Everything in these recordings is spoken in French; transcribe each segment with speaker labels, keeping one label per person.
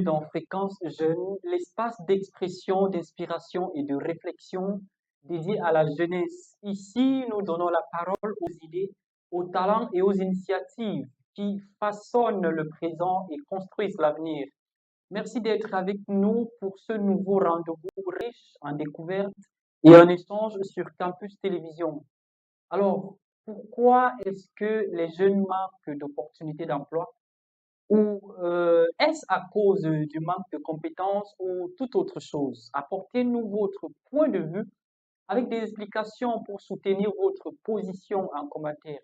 Speaker 1: Dans Fréquence Jeune, l'espace d'expression, d'inspiration et de réflexion dédié à la jeunesse. Ici, nous donnons la parole aux idées, aux talents et aux initiatives qui façonnent le présent et construisent l'avenir. Merci d'être avec nous pour ce nouveau rendez-vous riche en découvertes et en échanges sur Campus Télévision. Alors, pourquoi est-ce que les jeunes manquent d'opportunités d'emploi? Ou est-ce à cause du manque de compétences ou toute autre chose? Apportez-nous votre point de vue avec des explications pour soutenir votre position en commentaire.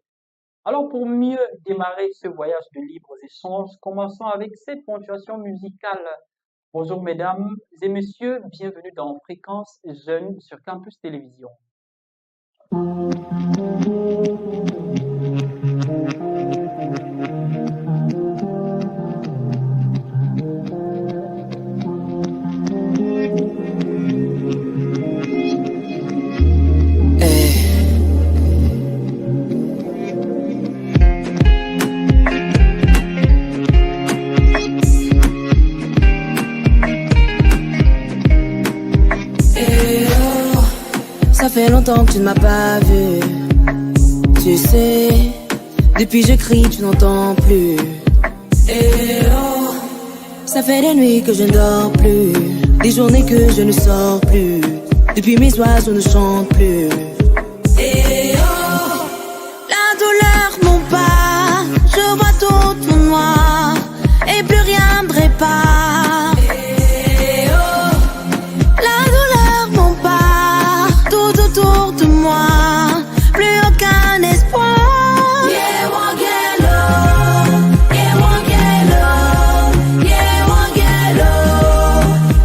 Speaker 1: Alors, pour mieux démarrer ce voyage de libres échanges, commençons avec cette ponctuation musicale. Bonjour mesdames et messieurs, bienvenue dans Fréquence Jeune sur Campus Télévision.
Speaker 2: Ça fait longtemps que tu ne m'as pas vu. Tu sais, depuis je crie, tu n'entends plus. Et oh, ça fait des nuits que je ne dors plus, des journées que je ne sors plus. Depuis mes oiseaux ne chantent plus. Et oh, la douleur m'empare, je vois tout noir et plus rien ne répare. Autour de moi, plus aucun espoir. Yeah, Wangelo, yeah, Wangelo, yeah, Wangelo,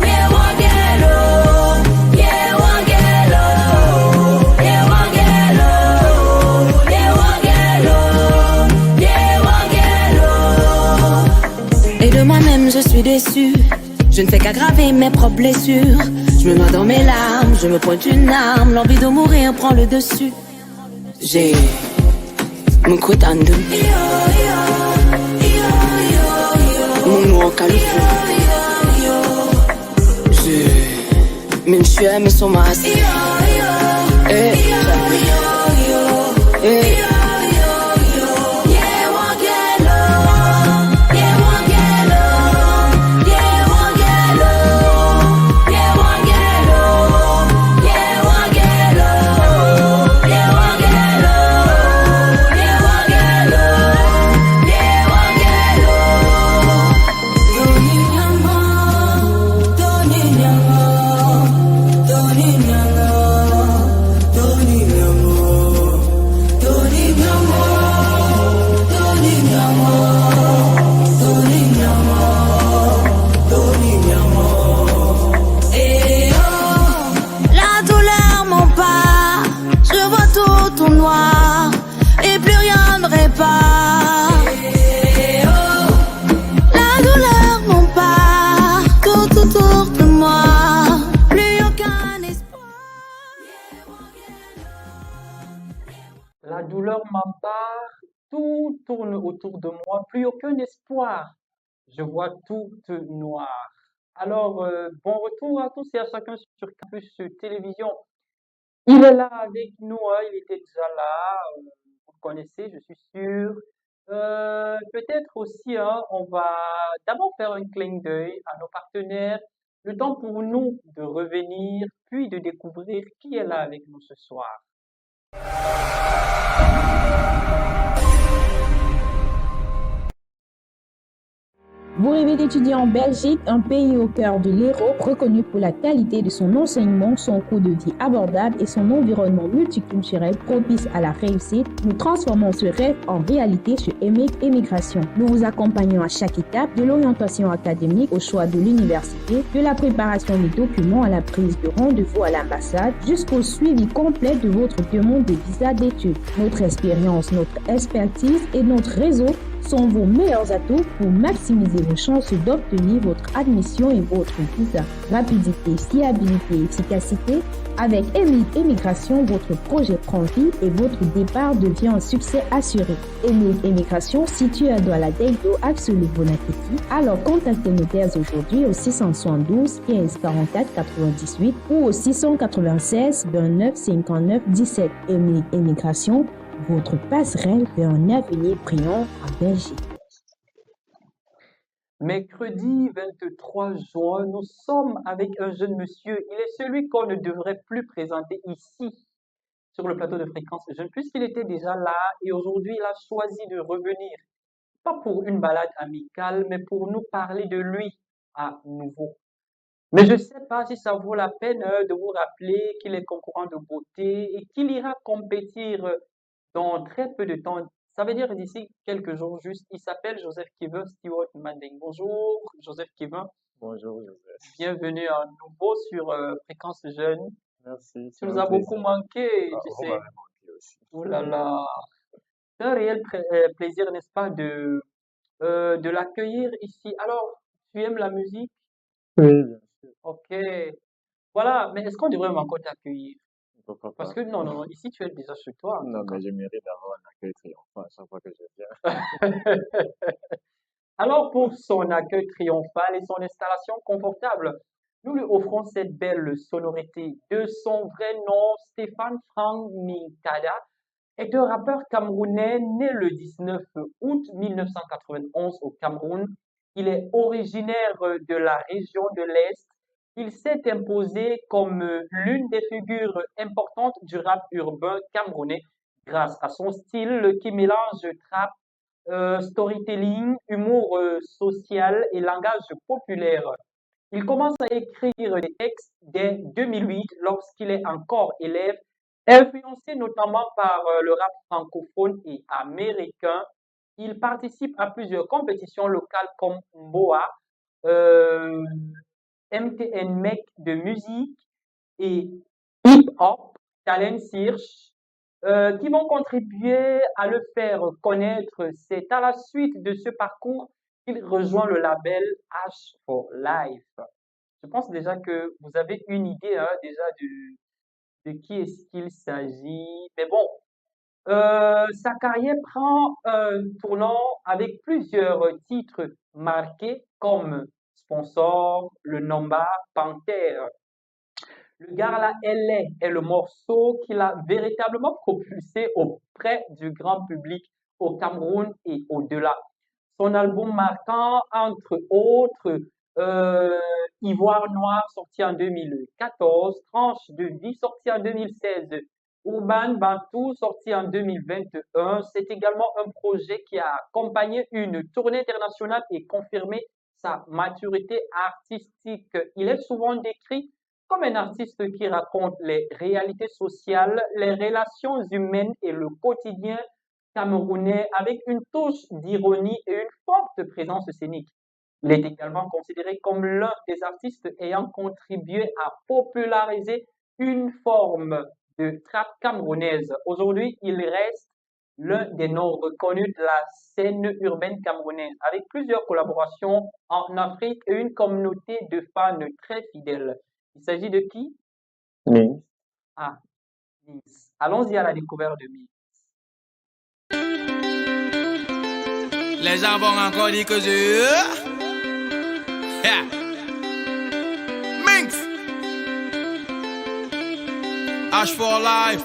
Speaker 2: yeah, Wangelo, yeah, Wangelo, yeah, Wangelo, yeah, Wangelo, yeah, Wangelo. Et de moi-même je suis déçue, je ne fais qu'aggraver mes propres blessures. Je me noie dans mes larmes, je me pointe une arme, l'envie de mourir prend le dessus. J'ai mon coutandu, mon nom califou. Je m'enfuis son masque.
Speaker 1: La douleur m'empare, tout tourne autour de moi, plus aucun espoir. Je vois tout noir. Alors, bon retour à tous et à chacun sur Campus Télévision. Il est là avec nous, hein, il était déjà là, vous le connaissez, je suis sûr. Peut-être aussi, hein, on va d'abord faire un clin d'œil à nos partenaires, le temps pour nous de revenir, puis de découvrir qui est là avec nous ce soir.
Speaker 3: Vous rêvez d'étudier en Belgique, un pays au cœur de l'Europe, reconnu pour la qualité de son enseignement, son coût de vie abordable et son environnement multiculturel propice à la réussite. Nous transformons ce rêve en réalité chez EMIG Immigration. Nous vous accompagnons à chaque étape, de l'orientation académique au choix de l'université, de la préparation des documents à la prise de rendez-vous à l'ambassade, jusqu'au suivi complet de votre demande de visa d'études. Notre expérience, notre expertise et notre réseau sont vos meilleurs atouts pour maximiser vos chances d'obtenir votre admission et votre visa. Rapidité, fiabilité, efficacité. Avec Emile Immigration, votre projet prend vie et votre départ devient un succès assuré. Emile Immigration, situé à Douala Degdo, axe le Bon Appétit. Alors contactez-nous dès aujourd'hui au 672 15 44 98 ou au 696 29 59 17. Emile Immigration, votre passerelle vers un avenir brillant en Belgique.
Speaker 1: Mercredi 23 juin, nous sommes avec un jeune monsieur. Il est celui qu'on ne devrait plus présenter ici, sur le plateau de Fréquence Jeune, puisqu'il était déjà là et aujourd'hui, il a choisi de revenir. Pas pour une balade amicale, mais pour nous parler de lui à nouveau. Mais je ne sais pas si ça vaut la peine de vous rappeler qu'il est concourant de beauté et qu'il ira compétir dans très peu de temps. Ça veut dire d'ici quelques jours juste. Il s'appelle Joseph Kevin Stewart Manding. Bonjour Joseph Kevin.
Speaker 4: Bonjour Joseph.
Speaker 1: Bienvenue à nouveau sur Fréquence Jeune.
Speaker 4: Merci.
Speaker 1: Tu nous as beaucoup manqué, tu
Speaker 4: Vous
Speaker 1: sais.
Speaker 4: m'avez manqué aussi.
Speaker 1: Oh là là. C'est un réel plaisir, n'est-ce pas, de l'accueillir ici. Alors, tu aimes la musique?
Speaker 4: Oui, bien sûr.
Speaker 1: Ok. Voilà, mais est-ce qu'on devrait encore t'accueillir?
Speaker 4: Pourquoi
Speaker 1: Parce
Speaker 4: pas?
Speaker 1: que non, ici tu es déjà chez toi.
Speaker 4: Non, mais je mérite d'avoir un accueil triomphant à chaque fois que je viens.
Speaker 1: Alors, pour son accueil triomphal et son installation confortable, nous lui offrons cette belle sonorité. De son vrai nom, Stéphane Frank Minkada est un rappeur camerounais né le 19 août 1991 au Cameroun. Il est originaire de la région de l'Est. Il s'est imposé comme l'une des figures importantes du rap urbain camerounais grâce à son style qui mélange trap, storytelling, humour social et langage populaire. Il commence à écrire des textes dès 2008 lorsqu'il est encore élève, influencé notamment par le rap francophone et américain. Il participe à plusieurs compétitions locales comme Mboa, MTN Mec de musique et Hip Hop Talent Search qui vont contribuer à le faire connaître. C'est à la suite de ce parcours qu'il rejoint le label H for Life. Je pense déjà que vous avez une idée déjà de qui est-ce qu'il s'agit. Mais bon, sa carrière prend un tournant avec plusieurs titres marqués comme Sponsor, Le Nomba, Panther. Le Gala LA est le morceau qui l'a véritablement propulsé auprès du grand public au Cameroun et au-delà. Son album marquant, entre autres, Ivoire Noir, sorti en 2014, Tranche de vie, sorti en 2016, Urban Bantu, sorti en 2021. C'est également un projet qui a accompagné une tournée internationale et confirmé sa maturité artistique. Il est souvent décrit comme un artiste qui raconte les réalités sociales, les relations humaines et le quotidien camerounais avec une touche d'ironie et une forte présence scénique. Il est également considéré comme l'un des artistes ayant contribué à populariser une forme de trap camerounaise. Aujourd'hui, il reste l'un des noms reconnus de la scène urbaine camerounaise, avec plusieurs collaborations en Afrique et une communauté de fans très fidèles. Il s'agit de qui?
Speaker 4: Oui.
Speaker 1: Ah, Mix. Allons-y à la découverte de Mix.
Speaker 5: Les gens vont encore dire que je... Yeah. Minx. H for Life.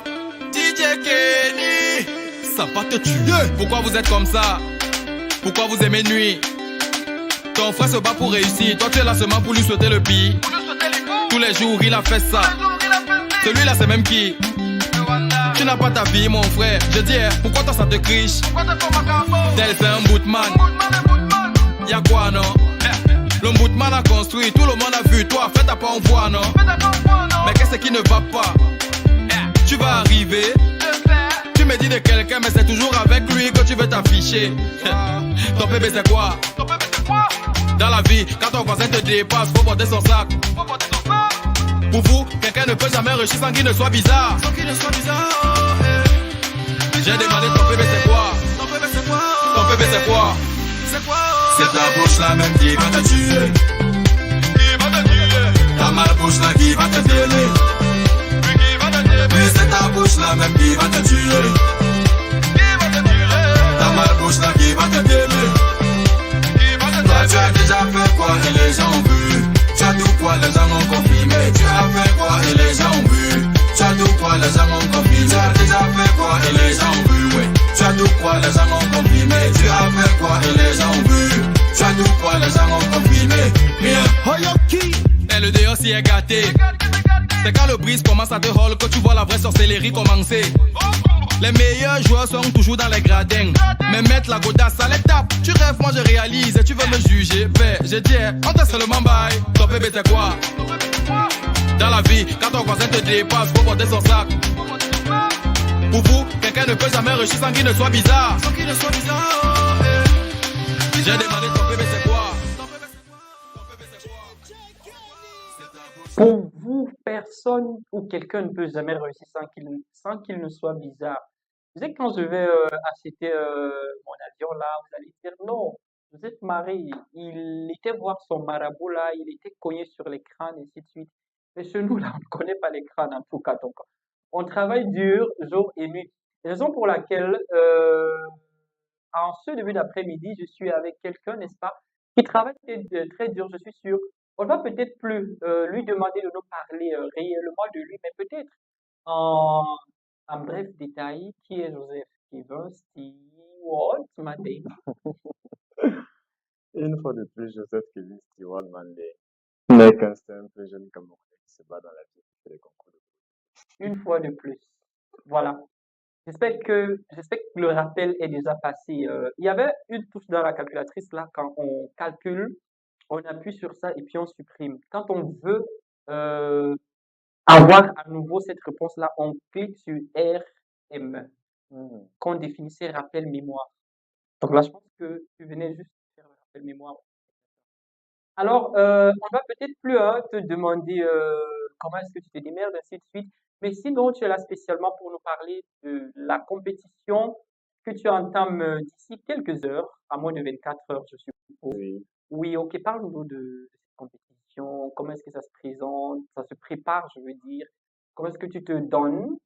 Speaker 5: DJ Kenny. Ça va te tuer. Pourquoi vous êtes comme ça? Pourquoi vous aimez nuit? Ton frère se bat pour réussir. Toi tu es là seulement pour lui souhaiter le pire. Tous les jours il a fait ça. Celui-là c'est même qui? Tu n'as pas ta vie mon frère. Je dis pourquoi toi ça te criche? Tel c'est un bootman. Y'a quoi non? Le bootman a construit, tout le monde a vu. Toi fais ta pas en voix non? Mais qu'est-ce qui ne va pas? Tu vas arriver. Tu me dis de quelqu'un mais c'est toujours avec lui que tu veux t'afficher. Ton bébé c'est quoi? Dans la vie, quand ton voisin te dépasse, faut porter son sac. Pour vous, quelqu'un ne peut jamais réussir sans qu'il ne soit bizarre. J'ai demandé ton bébé c'est quoi? ton bébé c'est quoi? C'est ta bouche là même qui va te tuer. Ta malbouche là qui va te violer. Oui, c'est ta bouche là même qui va te tuer. Ta malbouche là qui va te violer. Toi tu as déjà fait quoi et les gens ont vu. Tu as tout quoi les gens ont confirmé. Tu as fait quoi et les gens ont vu. Tu as tout quoi les gens ont confirmé. Tu as déjà fait quoi et les gens ont vu. Ouais. Tu as tout quoi les gens ont confirmé. Tu as fait quoi et les gens ont vu. Tu as tout quoi les gens ont confirmé. Bien. Et le dehors s'y est gâté. C'est quand le brise commence à te hall que tu vois la vraie sorcellerie commencer. Les meilleurs joueurs seront toujours dans les gradins. Mais mettre la godasse à l'étape. Tu rêves, moi je réalise et tu veux me juger. Ben, j'ai dit, on t'a seulement bail. Ton bébé c'est quoi? Dans la vie, quand ton voisin te dépasse, faut porter son sac. Pour vous, quelqu'un ne peut jamais réussir sans qu'il ne soit bizarre. J'ai demandé ton bébé c'est quoi?
Speaker 1: Pour vous, personne ou quelqu'un ne peut jamais réussir sans qu'il ne soit bizarre. Vous savez, quand je vais acheter mon avion là, vous allez dire non, vous êtes marié. Il était voir son marabout là, il était cogné sur l'écran et ainsi de suite. Mais chez nous là, on ne connaît pas l'écran en tout cas. Donc, on travaille dur, jour et nuit. Raison pour laquelle, en ce début d'après-midi, je suis avec quelqu'un, n'est-ce pas, qui travaille très dur, je suis sûr. On va peut-être plus lui demander de nous parler réellement de lui, mais peut-être en, en bref détail, qui est Joseph Kevin Stewart Mandé.
Speaker 4: Une fois de plus, Joseph Kevin Stewart Mandé n'est qu'un simple jeune Camerounais qui se bat dans la vie pour les concours de
Speaker 1: Une fois de plus. Voilà. J'espère que le rappel est déjà passé. Il y avait une touche dans la calculatrice là, quand on calcule, on appuie sur ça et puis on supprime. Quand on veut euh, avoir à nouveau cette réponse-là, on clique sur RM, qu'on définissait rappel mémoire. Donc là, je pense que tu venais juste faire le rappel mémoire. Alors, on va peut-être plus te demander comment est-ce que tu te démerdes, ainsi de suite. Mais sinon, tu es là spécialement pour nous parler de la compétition que tu entames d'ici quelques heures, à moins de 24 heures, je suppose.
Speaker 4: Oui.
Speaker 1: Oui, ok, parle-nous de cette compétition, comment est-ce que ça se présente, ça se prépare, je veux dire, comment est-ce que tu te donnes?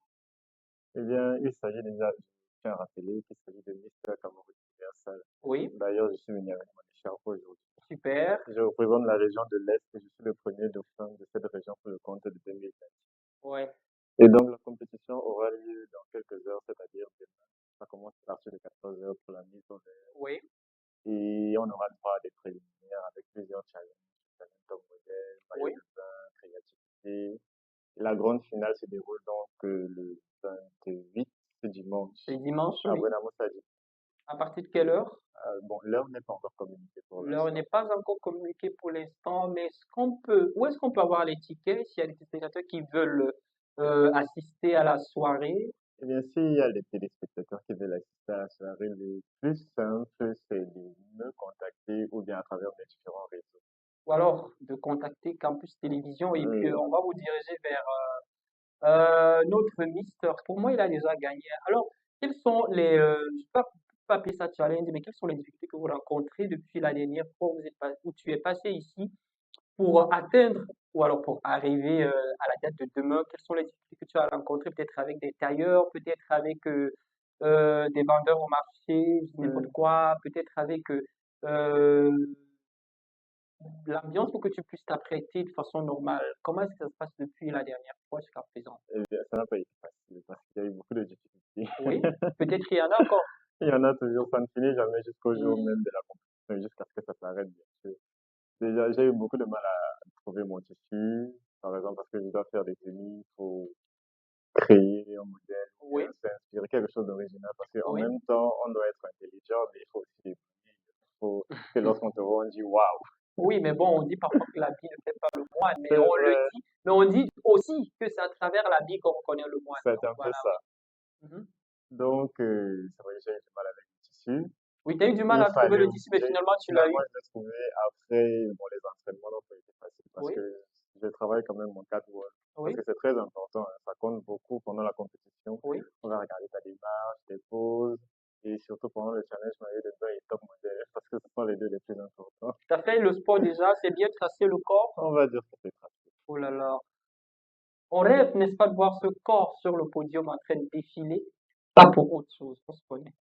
Speaker 4: Eh bien, il s'agit déjà, je tiens à rappeler qu'il s'agit de Mister Cameroun Universal.
Speaker 1: Oui,
Speaker 4: D'ailleurs, je suis venu avec mon écharpe aujourd'hui.
Speaker 1: super,
Speaker 4: Je représente la région de l'Est et je suis le premier dauphin de cette région pour le compte de 2020.
Speaker 1: ouais,
Speaker 4: Et donc, la compétition aura lieu dans quelques heures, c'est-à-dire demain. Ça commence à partir de 14 heures pour la mise au vert.
Speaker 1: oui,
Speaker 4: Et on aura le droit à des préliminaires avec plusieurs challenges. Challenge top modèle, maillot
Speaker 1: oui,
Speaker 4: de bain, créativité. Et la grande finale se déroule donc le 28, ce dimanche,
Speaker 1: c'est dimanche,
Speaker 4: à
Speaker 1: oui.
Speaker 4: Buenos Aires.
Speaker 1: À partir de quelle heure?
Speaker 4: Bon, l'heure n'est pas encore communiquée pour
Speaker 1: L'heure
Speaker 4: l'instant.
Speaker 1: n'est pas encore communiquée pour l'instant, mais où est-ce qu'on peut avoir les tickets s'il y a des téléspectateurs qui veulent assister à la soirée?
Speaker 4: Eh bien, s'il y a des téléspectateurs qui veulent assister à la soirée, le plus simple, c'est de me contacter ou bien à travers mes différents réseaux.
Speaker 1: Ou alors de contacter Campus Télévision et puis
Speaker 4: Oui,
Speaker 1: on va vous diriger vers notre Mister. Pour moi, il a déjà gagné. Alors, quels sont je ne peux pas appeler ça challenge, mais quelles sont les difficultés que vous rencontrez depuis la dernière fois où tu es passé ici pour atteindre ou alors pour arriver à la date de demain? Quelles sont les difficultés que tu as rencontrées, peut-être avec des tailleurs, peut-être avec des vendeurs au marché, je dis n'importe
Speaker 4: oui.
Speaker 1: quoi, peut-être avec euh, l'ambiance pour que tu puisses t'apprêter de façon normale. Comment est-ce que ça se passe depuis la dernière fois jusqu'à présent?
Speaker 4: Eh bien, ça n'a pas été facile parce qu'il y a eu beaucoup de difficultés.
Speaker 1: Oui, peut-être il y en a encore.
Speaker 4: Il y en a toujours, ça ne finit jamais jusqu'au jour
Speaker 1: Hmm,
Speaker 4: même de la compétition, jusqu'à ce que ça s'arrête, bien sûr. Déjà, j'ai eu beaucoup de mal à trouver mon tissu, par exemple, parce que je dois faire des tenues, il faut créer un modèle, ou
Speaker 1: oui,
Speaker 4: bien s'inspirer quelque chose d'original, parce qu'en
Speaker 1: oui.
Speaker 4: même temps, on doit être intelligent, mais il faut aussi les il faut que lorsqu'on te voit, on dit waouh.
Speaker 1: Oui, mais bon, on dit parfois que l'habit ne fait pas le moine,
Speaker 4: C'est vrai,
Speaker 1: mais on dit aussi que c'est à travers l'habit qu'on reconnaît le moine.
Speaker 4: c'est
Speaker 1: Donc
Speaker 4: un peu
Speaker 1: voilà,
Speaker 4: ça.
Speaker 1: oui. Mhm.
Speaker 4: Donc, c'est vrai que j'ai eu du mal avec le tissu.
Speaker 1: Oui, tu as eu du mal
Speaker 4: Il
Speaker 1: à trouver
Speaker 4: fallait,
Speaker 1: le tissu, mais finalement tu l'as
Speaker 4: finalement,
Speaker 1: eu.
Speaker 4: je l'ai trouvé après, bon, les entraînements n'ont pas été faciles parce
Speaker 1: Oui,
Speaker 4: que je travaille quand même en catwalk. Parce
Speaker 1: oui,
Speaker 4: que c'est très important, hein, ça compte beaucoup pendant la compétition.
Speaker 1: oui,
Speaker 4: On va regarder ta démarche, tes poses et surtout surtout pendant le challenge maillot de bain et top modèle, parce que ce sont les deux les plus importants.
Speaker 1: Tu as fait le sport déjà, c'est bien tracé le corps.
Speaker 4: On va dire que c'est pratique.
Speaker 1: Oh là là. On rêve, n'est-ce pas, de voir ce corps sur le podium en train de défiler. Pas pour autre chose, on se connaît.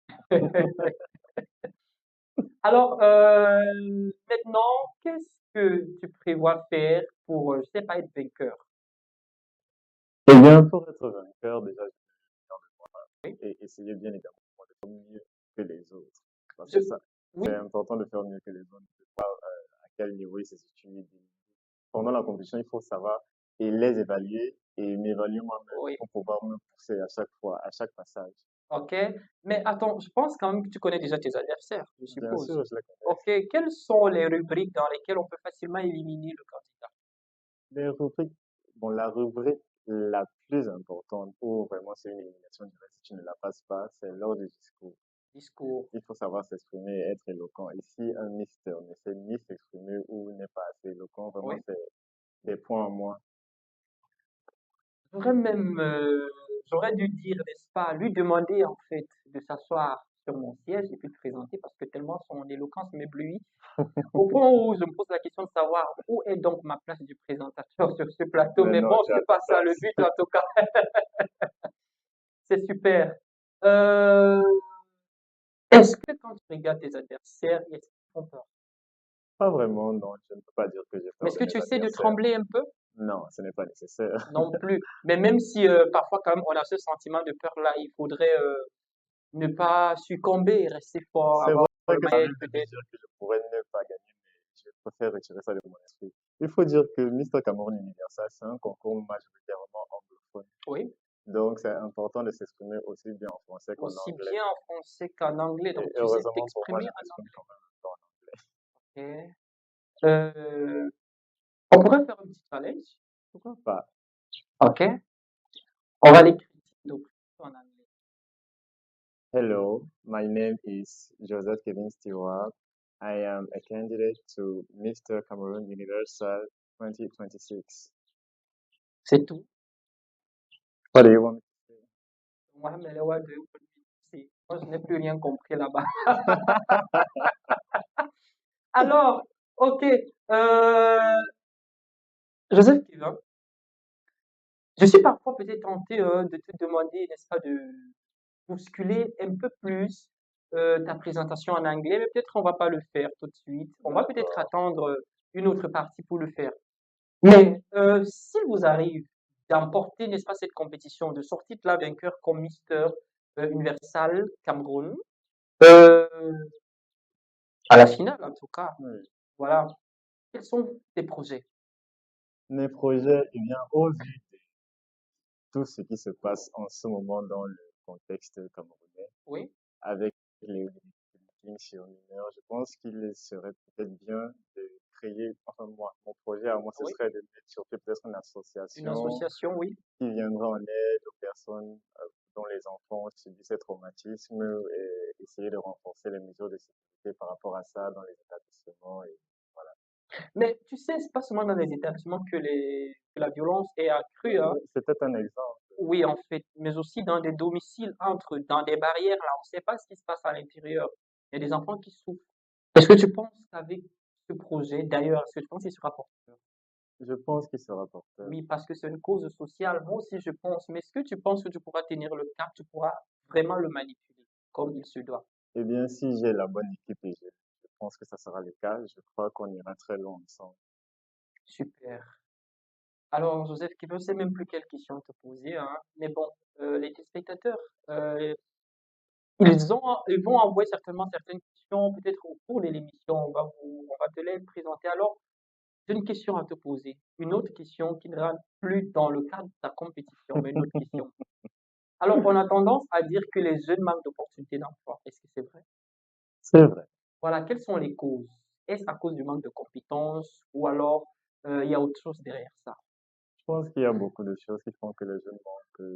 Speaker 1: Alors, maintenant, qu'est-ce que tu prévois faire pour, je sais pas, être vainqueur?
Speaker 4: Eh bien, pour être vainqueur, déjà, et essayer bien évidemment de faire mieux que les autres. Parce
Speaker 1: Je-
Speaker 4: que ça,
Speaker 1: oui,
Speaker 4: c'est important de faire mieux que les autres, de savoir à quel niveau ils se situent. Pendant la compétition, il faut savoir et les évaluer et m'évaluer moi-même
Speaker 1: oui,
Speaker 4: pour pouvoir me pousser à chaque fois, à chaque passage.
Speaker 1: ok. Mais attends, je pense quand même que tu connais déjà tes adversaires, je
Speaker 4: Bien
Speaker 1: suppose.
Speaker 4: sûr, je les connais.
Speaker 1: Ok, quelles sont les rubriques dans lesquelles on peut facilement éliminer le candidat?
Speaker 4: Les rubriques, bon, la rubrique la plus importante où vraiment c'est une élimination directe si tu ne la passes pas, c'est lors du discours.
Speaker 1: Discours.
Speaker 4: Il faut savoir s'exprimer et être éloquent. Et si un mister ne sait ni s'exprimer ou n'est pas assez éloquent, vraiment
Speaker 1: Oui.
Speaker 4: c'est des points en moins.
Speaker 1: J'aurais même, j'aurais dû dire, n'est-ce pas, lui demander en fait de s'asseoir sur mon siège et puis de présenter parce que tellement son éloquence m'éblouit. Au point où je me pose la question de savoir où est donc ma place du présentateur sur ce plateau.
Speaker 4: Mais
Speaker 1: Mais
Speaker 4: non,
Speaker 1: bon,
Speaker 4: tu as
Speaker 1: c'est pas
Speaker 4: ta
Speaker 1: ça le
Speaker 4: place.
Speaker 1: but en tout cas. C'est super. Euh, est-ce que quand tu regardes tes adversaires, est-ce qu'ils font peur?
Speaker 4: Pas vraiment, non, je ne peux pas dire que j'ai
Speaker 1: Mais
Speaker 4: peur
Speaker 1: est-ce
Speaker 4: de
Speaker 1: que
Speaker 4: mes
Speaker 1: tu essaies de
Speaker 4: adversaires.
Speaker 1: trembler un peu?
Speaker 4: Non, ce n'est pas nécessaire.
Speaker 1: Non plus. Mais même si parfois quand même on a ce sentiment de peur là, il faudrait ne pas succomber, rester fort,
Speaker 4: C'est
Speaker 1: avoir
Speaker 4: vrai
Speaker 1: le
Speaker 4: que ça
Speaker 1: mindset
Speaker 4: m'arrive de me
Speaker 1: peut-être.
Speaker 4: dire que je pourrais ne pas gagner, mais je préfère retirer ça de mon esprit. Il faut dire que Mister Cameroun Universal, c'est un concours majoritairement anglophone.
Speaker 1: Oui.
Speaker 4: Donc, c'est important de s'exprimer aussi bien en français qu'en
Speaker 1: Aussi
Speaker 4: anglais.
Speaker 1: bien en français qu'en anglais.
Speaker 4: Et
Speaker 1: Donc tu sais
Speaker 4: heureusement pour moi,
Speaker 1: t'exprimer
Speaker 4: je
Speaker 1: en
Speaker 4: m'exprime quand même un peu en anglais.
Speaker 1: anglais. Ok. On pourrait faire un petit challenge.
Speaker 4: Pourquoi pas?
Speaker 1: Ok. On va l'écrire donc en anglais.
Speaker 4: Hello, my name is Joseph Kevin Stewart. I am a candidate to Mr. Cameroon Universal 2026.
Speaker 1: C'est tout.
Speaker 4: What do you want me to say?
Speaker 1: Moi, mais les words de moi, je n'ai plus rien compris là-bas. Alors, ok. Joseph Kevin, je suis parfois peut-être tenté de te demander, n'est-ce pas, de bousculer un peu plus ta présentation en anglais, mais peut-être on va pas le faire tout de suite. On va peut-être
Speaker 4: D'accord.
Speaker 1: attendre une autre partie pour le faire. Mais s'il vous arrive d'emporter, n'est-ce pas, cette compétition, de sortir de là vainqueur comme Mister Universal Cameroun, euh, à la finale en tout cas,
Speaker 4: Oui.
Speaker 1: voilà, quels sont tes projets?
Speaker 4: Mes projets, eh bien, au vu de tout ce qui se passe en ce moment dans le contexte camerounais,
Speaker 1: Oui,
Speaker 4: avec les meetings surmineurs, je pense qu'il serait peut-être bien de créer, enfin moi, mon projet à moi, ce
Speaker 1: oui,
Speaker 4: serait de mettre sur pied peut-être une
Speaker 1: une
Speaker 4: association
Speaker 1: association, oui.
Speaker 4: qui viendra en aide aux personnes dont les enfants subissent ces traumatismes et essayer de renforcer les mesures de sécurité par rapport à ça dans les établissements. Et voilà.
Speaker 1: Mais tu sais, c'est pas seulement dans les établissements que la violence est accrue, hein.
Speaker 4: C'était un exemple.
Speaker 1: Oui, en fait, mais aussi dans des domiciles, dans des barrières, là, on ne sait pas ce qui se passe à l'intérieur. Il y a des enfants qui souffrent. Est-ce que tu penses qu'avec ce projet, d'ailleurs, est-ce que tu penses qu'il sera porteur?
Speaker 4: Je pense qu'il sera porteur.
Speaker 1: Oui, parce que c'est une cause sociale. Moi aussi, je pense. Mais est-ce que tu penses que tu pourras tenir le cap, tu pourras vraiment le manipuler comme il se doit?
Speaker 4: Eh bien, si j'ai la bonne équipe et je pense que ça sera le cas, je crois qu'on ira très loin ensemble.
Speaker 1: Super. Alors, Joseph, qui ne sait même plus quelle question te poser, hein. Mais bon, les téléspectateurs, euh, ils vont envoyer certainement certaines questions, peut-être au cours de l'émission. On va te les présenter. Alors, j'ai une question à te poser. Une autre question qui ne rentre plus dans le cadre de ta compétition, mais une autre question. Alors, on a tendance à dire que les jeunes manquent d'opportunités d'emploi. Est-ce que c'est vrai?
Speaker 4: C'est vrai.
Speaker 1: Voilà, quelles sont les causes? Est-ce à cause du manque de compétences ou alors il y a autre chose derrière ça?
Speaker 4: Je pense qu'il y a beaucoup de choses qui font que les jeunes manquent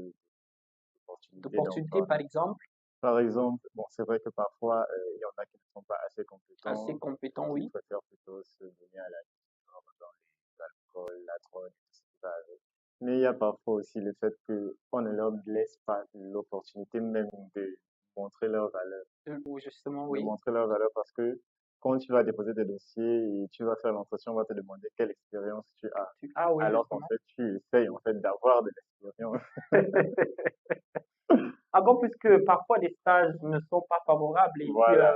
Speaker 4: d'opportunités
Speaker 1: D'opportunités,
Speaker 4: d'emploi.
Speaker 1: par exemple,
Speaker 4: Par exemple, bon, c'est vrai que parfois, il y en a qui ne sont pas assez
Speaker 1: assez
Speaker 4: compétents,
Speaker 1: compétents,
Speaker 4: qui
Speaker 1: oui.
Speaker 4: préfèrent plutôt se donner à la dans l'alcool, la drogue, et tout ce qui va avec. Mais il y a parfois aussi le fait qu'on ne leur laisse pas l'opportunité même de montrer leur valeur.
Speaker 1: Oui, justement,
Speaker 4: De
Speaker 1: oui.
Speaker 4: montrer leur valeur parce que quand tu vas déposer tes dossiers et tu vas faire l'entretien, on va te demander quelle expérience tu as.
Speaker 1: Ah oui,
Speaker 4: Alors qu'en
Speaker 1: justement.
Speaker 4: fait, tu essayes en fait d'avoir de l'expérience.
Speaker 1: Ah bon, puisque parfois les stages ne sont pas favorables et puis
Speaker 4: Voilà.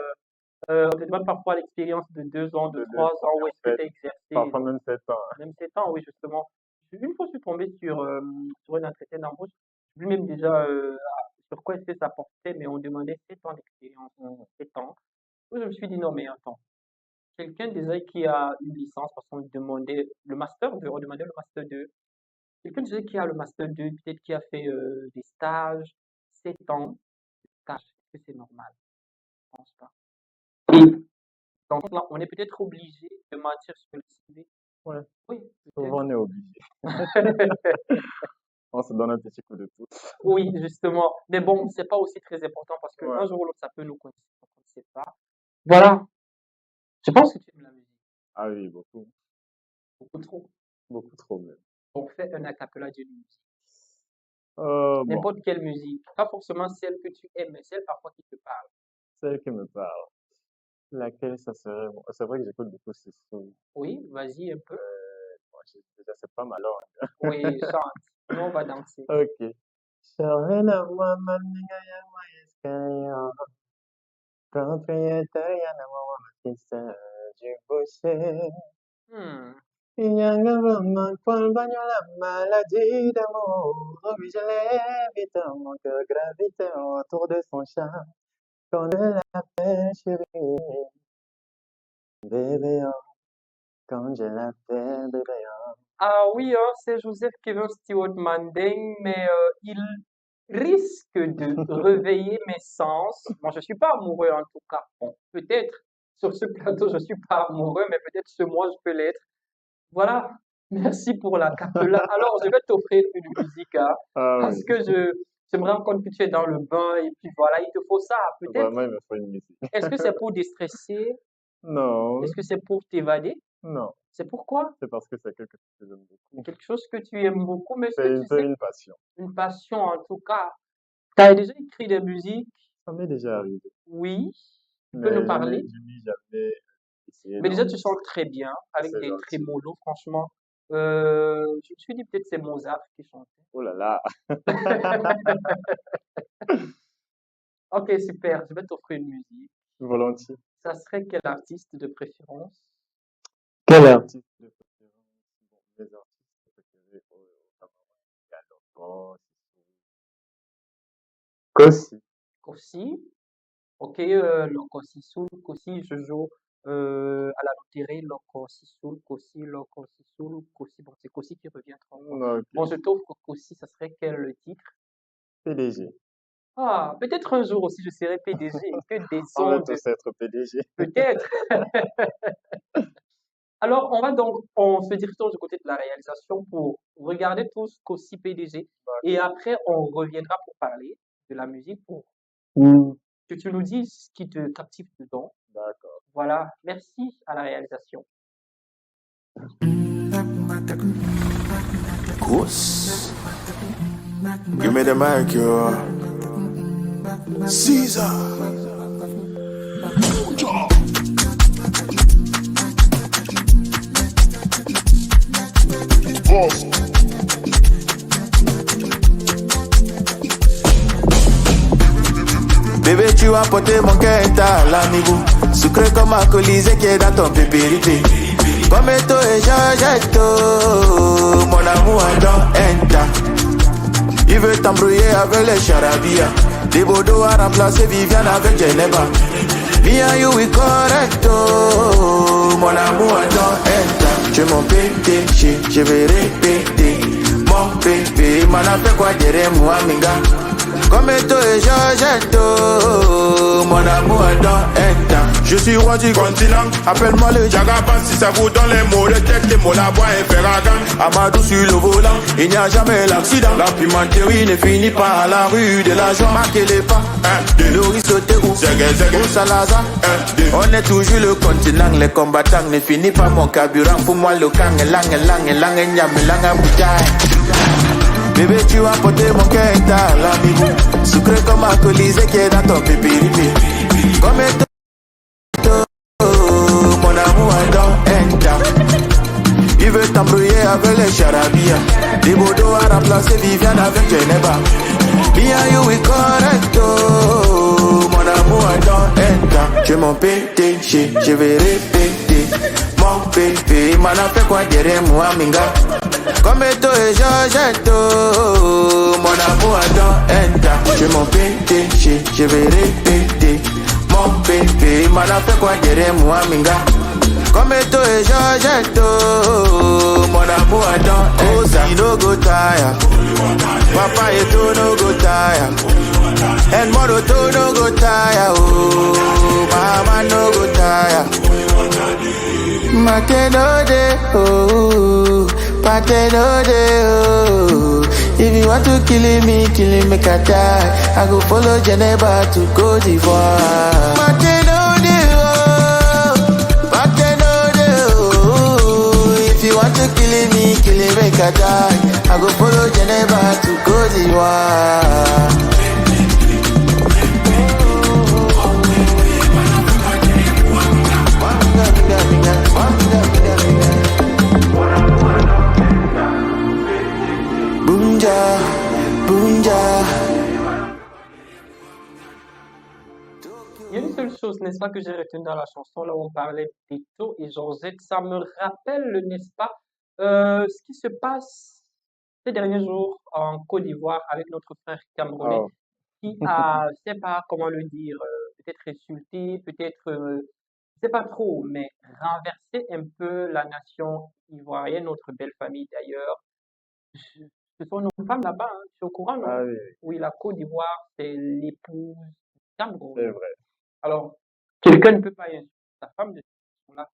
Speaker 1: on te demande parfois l'expérience de 2 ans, de
Speaker 4: De
Speaker 1: 3 ans, où
Speaker 4: en
Speaker 1: est-ce que
Speaker 4: fait,
Speaker 1: tu as exercé,
Speaker 4: parfois
Speaker 1: donc
Speaker 4: même 7 ans.
Speaker 1: même 7 ans, oui, justement. Une fois, je suis tombé sur un entretien d'embauche, lui-même déjà sur quoi est-ce que ça portait, mais on demandait 7 ans d'expérience, 7 ans. Donc, je me suis dit, non, mais attends, quelqu'un déjà qui a une licence, parce qu'on demandait le master 2, on demandait le master 2. Quelqu'un déjà qui a le master 2, peut-être qui a fait des stages, 7 ans de stage, est-ce que c'est normal? Je pense pas. Et dans ce sens-là, on est peut-être obligé de mentir sur le CV.
Speaker 4: Ouais,
Speaker 1: Oui, peut-être.
Speaker 4: souvent on est obligé. On se donne un petit coup de pouce.
Speaker 1: Oui, justement. Mais bon, c'est pas aussi très important parce qu'un
Speaker 4: Ouais.
Speaker 1: jour ou l'autre, ça peut nous coincer. Donc, on ne sait pas. Voilà. Je pense que tu aimes la musique.
Speaker 4: Ah oui, beaucoup,
Speaker 1: Beaucoup trop.
Speaker 4: beaucoup trop même.
Speaker 1: On fait un acapella d'une musique.
Speaker 4: Bon,
Speaker 1: N'importe quelle musique. Pas forcément celle que tu aimes, mais celle parfois qui te parle.
Speaker 4: celle qui me parle. Laquelle ça serait? Bon, c'est vrai que j'écoute beaucoup Sissou.
Speaker 1: Oui, vas-y un peu.
Speaker 4: Bon, déjà, c'est pas ma langue.
Speaker 1: Oui, chante. Nous, on va danser.
Speaker 4: Ok. Sharena mama ninga ya maeskaya. Proprietaria na mama matisa jibose.
Speaker 1: Hmm.
Speaker 4: Inyanga mama cual baño la maladie d'amour. Oh oui, je l'évite, mon cœur gravite autour de son chat. Quand je l'appelle chérie, bébé, oh, quand je l'appelle bébé, oh.
Speaker 1: Ah oui, hein, c'est Joseph Kevin Stewart Manding, mais il risque de réveiller mes sens. Moi, je suis pas amoureux en tout cas. Bon, peut-être sur ce plateau, je suis pas amoureux, mais peut-être ce mois, je peux l'être. Voilà. Merci pour la capella. Alors, je vais t'offrir une musique, hein,
Speaker 4: Ah
Speaker 1: parce
Speaker 4: oui,
Speaker 1: que je me rends compte que tu es dans le bain et puis voilà, il te faut ça. Peut-être,
Speaker 4: vraiment, il me faut une musique.
Speaker 1: est-ce que c'est pour déstresser?
Speaker 4: Non,
Speaker 1: Est-ce que c'est pour t'évader?
Speaker 4: non,
Speaker 1: C'est pourquoi?
Speaker 4: c'est parce que c'est quelque chose que j'aime beaucoup.
Speaker 1: Quelque chose que tu aimes beaucoup, mais est-ce
Speaker 4: C'est
Speaker 1: que
Speaker 4: un
Speaker 1: tu
Speaker 4: peu
Speaker 1: sais
Speaker 4: une passion.
Speaker 1: une passion en tout cas? Tu as déjà écrit des musiques?
Speaker 4: Ça m'est déjà arrivé,
Speaker 1: Oui. Tu peux
Speaker 4: mais
Speaker 1: nous parler?
Speaker 4: je n'ai jamais essayé
Speaker 1: Mais déjà, tu
Speaker 4: d'enregistrer.
Speaker 1: chantes très bien, avec
Speaker 4: C'est
Speaker 1: des
Speaker 4: gentil.
Speaker 1: trémolos, franchement. Je me suis dit peut-être c'est Mozart qui chantait.
Speaker 4: Oh là là,
Speaker 1: Ok, super. Je vais t'offrir une musique.
Speaker 4: volontiers.
Speaker 1: Ça serait quel artiste de préférence?
Speaker 4: Quel artiste de préférence? Bon, mes artistes préférés au Cameroun, il y a Loko, Kossi.
Speaker 1: Kossi. Ok, Loko Sissoul, Kossi, je joue à la loterie, Loko Sissoul, Kossi, Loko Sissoul, Kossi. Bon, c'est Kossi qui revient 3 fois.
Speaker 4: Ok,
Speaker 1: Bon, je t'offre Kossi, ça serait quel titre?
Speaker 4: PDG.
Speaker 1: Ah, peut-être un jour aussi je serai PDG et que des
Speaker 4: On va
Speaker 1: ondes,
Speaker 4: tous être PDG.
Speaker 1: peut-être. Alors, on se dirige du côté de la réalisation pour regarder tout ce qu'aussi PDG. Et après, on reviendra pour parler de la musique, pour que tu nous dises ce qui te captive dedans.
Speaker 4: D'accord.
Speaker 1: Voilà, merci à la réalisation.
Speaker 6: Gross. Give me the mic, yo. Caesar. Bébé, tu as porté mon cœur à l'amigo. Sucré comme un colisée qui est dans ton pépérité. Comme esto et Georgetto, mon amour dans Enta. Il veut t'embrouiller avec les charabia. Des Bodo a remplacé Viviane avec Geneva. Me and you we correcto, mon amour dans Enta. Tu es mon PDG, je vais répéter. Mon bébé, m'en a fait quoi dire moi, minga. Comme esto et Georgetto, mon amour dans Enta. Je suis roi du continent, appelle-moi le Jagaban. Si ça vous donne les mots de tête, les mots la bois et Ferragan. Amadou sur le volant, il n'y a jamais l'accident. La pimenterie ne finit pas à la rue de la joie. Marquez les pas, le risque de roue, au Salaza. On est toujours le continent, les combattants ne finissent pas mon carburant. Pour moi le kang, lang, nyam, lang, bouteille. Bébé, tu as porté mon cœur à l'amigo. sucré comme alcoolisé qui est dans ton pépéripi. Comme mon amour est dans il veut t'embrouiller avec les charabia. Des bodos à remplacer Viviane avec Geneva. Me and you we correct, mon amour est dans je m'en PDG, je vais répéter. Mon bébé, il m'en a fait quoi derrière moi, minga. Comme toi et Georgette, mon amour est dans je m'en PDG, je vais répéter. Mon bébé, il m'en a fait quoi derrière moi, minga. Comme toi et Georgette, mon amour est dans oh, ça no go tire. Papa et tout no go tire. And mother too no go tire. Oh, mama no go tire. Mate no de oh, pate no de oh. If you want to kill me, make a die. I go follow Geneva to Côte d'Ivoire. Mate no de oh, pate no de oh. If you want to kill me, make a die. I go follow Geneva to Côte d'Ivoire. Bunja, bunja.
Speaker 1: Il y a une seule chose, n'est-ce pas, que j'ai retenu dans la chanson, là où on parlait d'Eto et Georgette, ça me rappelle, n'est-ce pas, ce qui se passe ces derniers jours en Côte d'Ivoire avec notre frère camerounais
Speaker 4: Oh,
Speaker 1: qui a, je sais pas comment le dire, peut-être insulté, peut-être, je sais pas trop, mais renversé un peu la nation ivoirienne, notre belle famille d'ailleurs. Je- Ce sont nos femmes là-bas, hein, tu es au courant, non?
Speaker 4: ah oui,
Speaker 1: Oui, la Côte d'Ivoire, c'est l'épouse du Cameroun.
Speaker 4: c'est vrai.
Speaker 1: Alors, quelqu'un ne peut pas insulter sa femme de cette façon-là.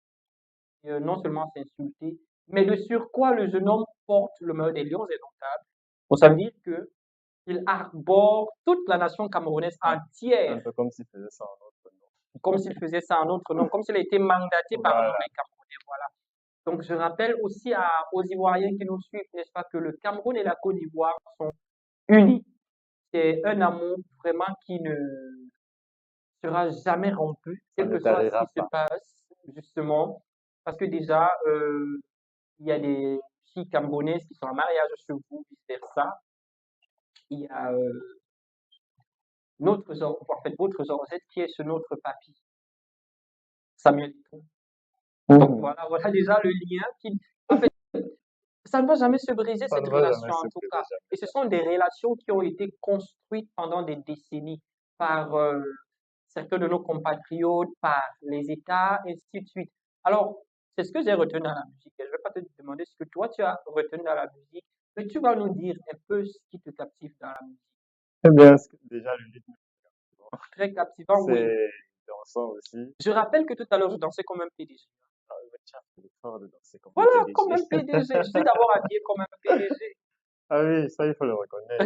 Speaker 1: Et, non seulement s'insulter, mais de surcroît, le jeune homme porte le maillot des Lions indomptables. Donc, ça veut dire que il arbore toute la nation camerounaise
Speaker 4: Un
Speaker 1: entière,
Speaker 4: peu comme s'il faisait ça en autre nom.
Speaker 1: comme s'il faisait ça en notre nom, comme s'il a été mandaté par nous,
Speaker 4: Voilà.
Speaker 1: les Camerounais. Voilà. Donc, je rappelle aussi aux Ivoiriens qui nous suivent, n'est-ce pas, que le Cameroun et la Côte d'Ivoire sont unis. C'est un amour vraiment qui ne sera jamais rompu,
Speaker 4: Ça
Speaker 1: quel
Speaker 4: ne
Speaker 1: que soit ce
Speaker 4: tarira
Speaker 1: qui se
Speaker 4: pas.
Speaker 1: passe, justement, parce que déjà, il y a des filles camerounaises qui sont en mariage chez vous, vice-versa. Il y a en fait, votre Georgette qui est sur notre papy, Samuel Eto'o. Donc voilà, voilà déjà le lien qui, en fait, ça ne va jamais se briser
Speaker 4: Ça
Speaker 1: cette
Speaker 4: ne va jamais
Speaker 1: relation en
Speaker 4: se
Speaker 1: tout
Speaker 4: briser,
Speaker 1: cas.
Speaker 4: jamais.
Speaker 1: Et ce sont des relations qui ont été construites pendant des décennies par certains de nos compatriotes, par les États, ainsi de suite. Alors, c'est ce que j'ai retenu dans la musique. Et je ne vais pas te demander ce que toi tu as retenu dans la musique, mais tu vas nous dire un peu ce qui te captive dans la musique.
Speaker 4: Eh bien, déjà, le rythme,
Speaker 1: Très captivant, oui.
Speaker 4: c'est dansant aussi.
Speaker 1: Je rappelle que tout à l'heure, je dansais comme un PDG.
Speaker 4: Ah, mais tiens, c'est fort de danser comme
Speaker 1: Voilà,
Speaker 4: un
Speaker 1: comme un
Speaker 4: PDG.
Speaker 1: PDG. Je suis d'abord habillé comme un PDG.
Speaker 4: Ah oui, ça, il faut le reconnaître.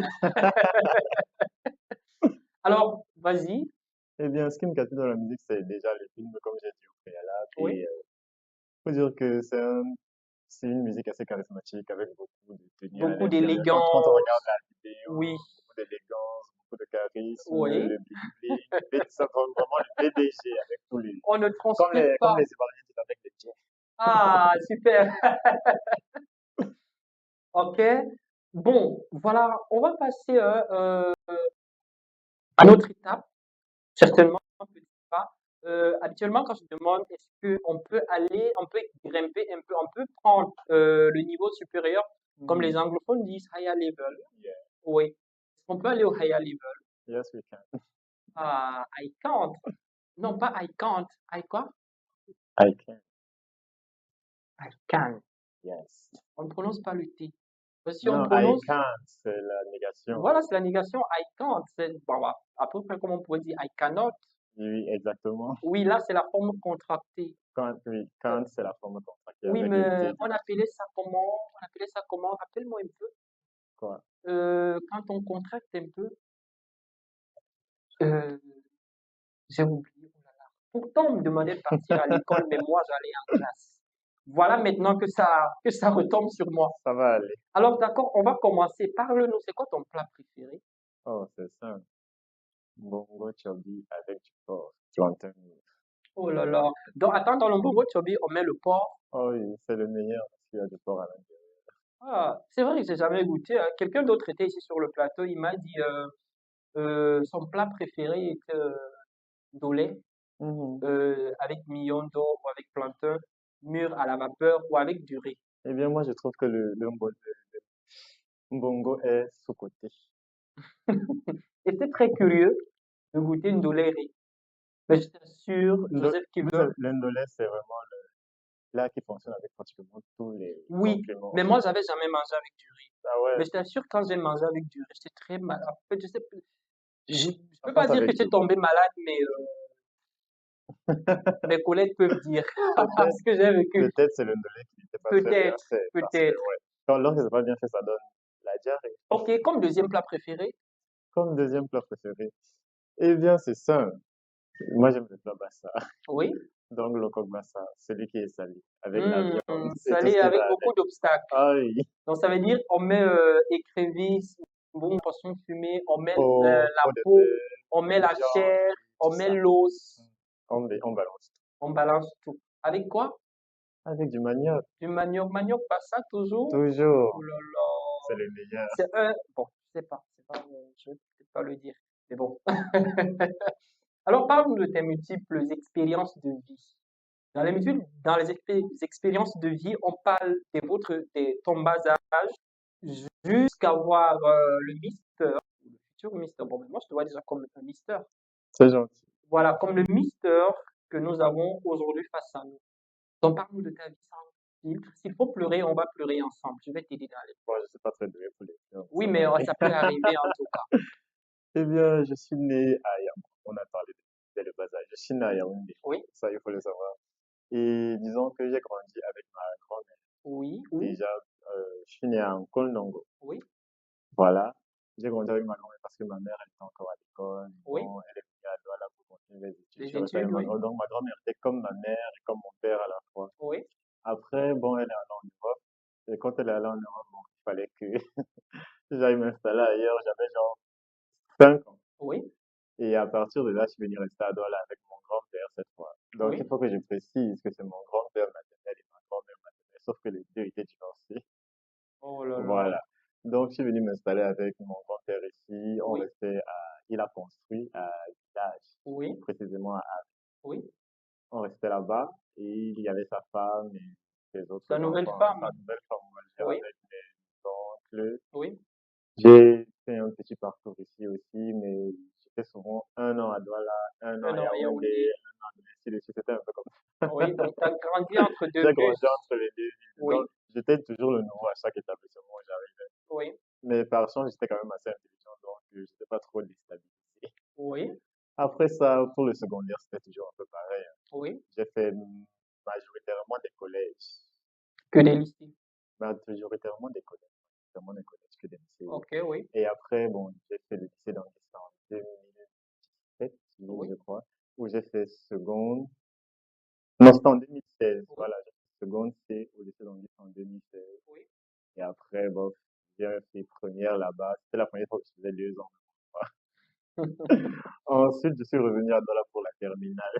Speaker 1: Alors, vas-y.
Speaker 4: Eh bien, ce qui me captive dans la musique, c'est déjà le rythme, comme j'ai dit au préalable.
Speaker 1: Oui.
Speaker 4: Et faut dire que c'est une musique assez charismatique avec beaucoup de tenue à
Speaker 1: Beaucoup
Speaker 4: l'intérieur.
Speaker 1: d'élégance.
Speaker 4: Quand on regarde la vidéo,
Speaker 1: Oui.
Speaker 4: beaucoup d'élégance, beaucoup de charisme,
Speaker 1: Oui.
Speaker 4: le bling-bling. Ça donne vraiment le PDG avec tous les.
Speaker 1: On ne
Speaker 4: Comme
Speaker 1: transpire
Speaker 4: les
Speaker 1: pas.
Speaker 4: Ivoiriens disent avec les jets.
Speaker 1: Ah, super. Ok. Bon, voilà, on va passer à notre étape, certainement, un petit pas. Habituellement, quand je demande est-ce qu'on peut on peut grimper un peu, on peut prendre le niveau supérieur, comme les anglophones disent higher level.
Speaker 4: Yeah.
Speaker 1: Oui. Est-ce qu'on peut aller au higher level?
Speaker 4: Yes, we can.
Speaker 1: Ah, I can't. Non, pas I can't. I quoi?
Speaker 4: I can.
Speaker 1: I can.
Speaker 4: Yes.
Speaker 1: On ne prononce pas le T. Parce que si on
Speaker 4: Non, I
Speaker 1: prononce,
Speaker 4: can't, c'est la négation.
Speaker 1: voilà, c'est la négation I can't. C'est bon, à peu près comme on pourrait dire I cannot.
Speaker 4: Oui, exactement.
Speaker 1: Oui, là, c'est la forme contractée.
Speaker 4: Oui, can't, c'est la forme contractée
Speaker 1: Oui,
Speaker 4: avec
Speaker 1: mais
Speaker 4: le T.
Speaker 1: on appelait ça comment? On appelait ça comment? Rappelle-moi un peu.
Speaker 4: Quoi?
Speaker 1: Quand on contracte un peu, euh, j'ai oublié. Oh là là. Pourtant, on me demandait de partir à l'école, mais moi, j'allais en classe. Voilà maintenant que ça retombe sur moi.
Speaker 4: Ça va aller.
Speaker 1: Alors, d'accord, on va commencer. Parle-nous, c'est quoi ton plat préféré?
Speaker 4: Oh, c'est simple. Bongo Chobi avec du porc. Tu entends?
Speaker 1: Oh là là. Donc, attends, dans le Bongo Chobi, on met le porc.
Speaker 4: Oh oui, c'est le meilleur parce qu'il y a du porc à l'intérieur.
Speaker 1: Ah, c'est vrai que j'ai jamais goûté, hein. Quelqu'un d'autre était ici sur le plateau, il m'a dit son plat préféré était dolé
Speaker 4: Mhm.
Speaker 1: avec miondo ou avec plantain mûr à la vapeur ou avec du riz.
Speaker 4: Eh bien, moi, je trouve que le Mbongo est sous-coté.
Speaker 1: Et c'est très curieux de goûter une dolé riz. Mais je t'assure, Joseph
Speaker 4: Vous savez,
Speaker 1: Kivin,
Speaker 4: l'indolé, c'est vraiment le plat qui fonctionne avec pratiquement tous les
Speaker 1: oui,
Speaker 4: compléments.
Speaker 1: mais moi j'avais jamais mangé avec du riz.
Speaker 4: Ah ouais,
Speaker 1: Mais je t'assure, quand j'ai mangé avec du riz, j'étais très malade. En fait, je
Speaker 4: ça
Speaker 1: peux pas
Speaker 4: passe
Speaker 1: dire que
Speaker 4: avec
Speaker 1: j'étais
Speaker 4: tout.
Speaker 1: tombé malade, mais mes collègues peuvent dire
Speaker 4: Peut-être,
Speaker 1: ce que j'ai vécu.
Speaker 4: peut-être c'est l'indolé qui n'était pas très bien
Speaker 1: Peut-être,
Speaker 4: fait parce que,
Speaker 1: peut-être.
Speaker 4: ouais, quand lorsque c'est pas bien fait, ça donne la diarrhée.
Speaker 1: Ok, comme deuxième plat préféré,
Speaker 4: Comme deuxième plat préféré, eh bien, c'est simple. Moi, j'aime le plat bassa.
Speaker 1: oui.
Speaker 4: Donc, le coq bassa, celui qui est salé, avec la viande et tout ce
Speaker 1: Salé
Speaker 4: qui va
Speaker 1: avec beaucoup
Speaker 4: avec.
Speaker 1: d'obstacles.
Speaker 4: Ah oui,
Speaker 1: Donc ça veut dire on met écrevisses, bon poisson fumé, on met la
Speaker 4: pot de
Speaker 1: peau,
Speaker 4: terre,
Speaker 1: on met la
Speaker 4: viande,
Speaker 1: chair, on
Speaker 4: tout
Speaker 1: met
Speaker 4: ça.
Speaker 1: l'os,
Speaker 4: On balance.
Speaker 1: on balance tout. Avec quoi?
Speaker 4: Avec du manioc,
Speaker 1: Du manioc, manioc pas ça toujours. Oh
Speaker 4: toujours,
Speaker 1: là là.
Speaker 4: c'est le meilleur.
Speaker 1: C'est un, bon, je sais pas, je vais peut-être pas le dire, mais bon. Alors parle-nous de tes multiples expériences de vie. Dans les expériences de vie, on parle de ton bas âge jusqu'à voir le Mister, le futur Mister. Bon, mais moi, je te vois déjà comme un Mister.
Speaker 4: C'est gentil.
Speaker 1: Voilà, comme le Mister que nous avons aujourd'hui face à nous. Donc, parle-nous de ta vie sans filtre. S'il faut pleurer, on va pleurer ensemble. Je vais t'aider dans les...
Speaker 4: Moi, je suis pas très doué pour les films,
Speaker 1: Oui,
Speaker 4: ça
Speaker 1: mais
Speaker 4: m'arrive.
Speaker 1: ça peut arriver en tout cas.
Speaker 4: Eh bien, je suis né à Yaoundé. On a parlé dès le bas âge. Je suis né à Yaoundé.
Speaker 1: Oui,
Speaker 4: Ça, il faut le savoir. Et disons que j'ai grandi avec ma grand-mère.
Speaker 1: oui, oui,
Speaker 4: Déjà, je suis né à Nkolnongo.
Speaker 1: oui,
Speaker 4: Voilà. J'ai grandi avec ma grand-mère parce que ma mère, elle était encore à l'école.
Speaker 1: oui.
Speaker 4: Bon, elle est venue à Douala pour continuer les études. Je
Speaker 1: Les
Speaker 4: suis resté avec
Speaker 1: études,
Speaker 4: ma
Speaker 1: oui,
Speaker 4: grand-mère. Donc, ma grand-mère était comme ma mère et comme mon père à la fois.
Speaker 1: oui,
Speaker 4: Après, bon, elle est allée en Europe. Et quand elle est allée en Europe, bon, il fallait que j'aille m'installer ailleurs. J'avais genre 5 ans.
Speaker 1: oui,
Speaker 4: Et à partir de là, je suis venu rester à Douala avec mon grand-père cette fois. Donc, il
Speaker 1: oui.
Speaker 4: faut que je précise que c'est mon grand-père maternel et ma grand-mère maternelle, sauf que les deux étaient divorcés.
Speaker 1: Oh là là.
Speaker 4: Voilà. Donc, je suis venu m'installer avec mon grand-père ici. On
Speaker 1: Oui,
Speaker 4: restait il a construit à village,
Speaker 1: oui,
Speaker 4: précisément
Speaker 1: oui.
Speaker 4: on restait là-bas et il y avait sa femme et ses autres
Speaker 1: Sa nouvelle
Speaker 4: enfants,
Speaker 1: femme.
Speaker 4: sa nouvelle femme, on va dire,
Speaker 1: Oui,
Speaker 4: avec mes oncles.
Speaker 1: oui.
Speaker 4: J'ai fait un petit parcours ici aussi, mais j'étais souvent 1 an à Douala, 1 an
Speaker 1: Un
Speaker 4: à
Speaker 1: an à
Speaker 4: Yaoundé,
Speaker 1: Yaoundé.
Speaker 4: 1 an à Douala, ainsi de suite. C'était un peu comme ça.
Speaker 1: Oui, donc tu as grandi entre deux
Speaker 4: J'ai grandi
Speaker 1: bus.
Speaker 4: entre les deux villes.
Speaker 1: Oui,
Speaker 4: Donc, j'étais toujours le nouveau à chaque établissement où j'arrivais.
Speaker 1: oui,
Speaker 4: Mais par chance, j'étais quand même assez intelligent, donc je n'étais pas trop déstabilisé.
Speaker 1: oui,
Speaker 4: Après ça, pour le secondaire, c'était toujours un peu pareil, hein.
Speaker 1: oui.
Speaker 4: J'ai fait majoritairement des collèges.
Speaker 1: Que des lycées.
Speaker 4: Majoritairement des collèges. Majoritairement des collèges que des lycées.
Speaker 1: Ok, oui,
Speaker 4: Et après, bon, j'ai fait le lycée d'Anguissa en 2017,
Speaker 1: oui,
Speaker 4: je crois, où j'ai fait seconde. Non, c'était en 2016.
Speaker 1: oui,
Speaker 4: Voilà, j'ai fait seconde C au lycée d'Anguissa en 2016.
Speaker 1: oui.
Speaker 4: Et après, bon, j'ai fait première là-bas. C'était la première fois que je faisais 2 ans. Ensuite, je suis revenu à Douala pour la terminale.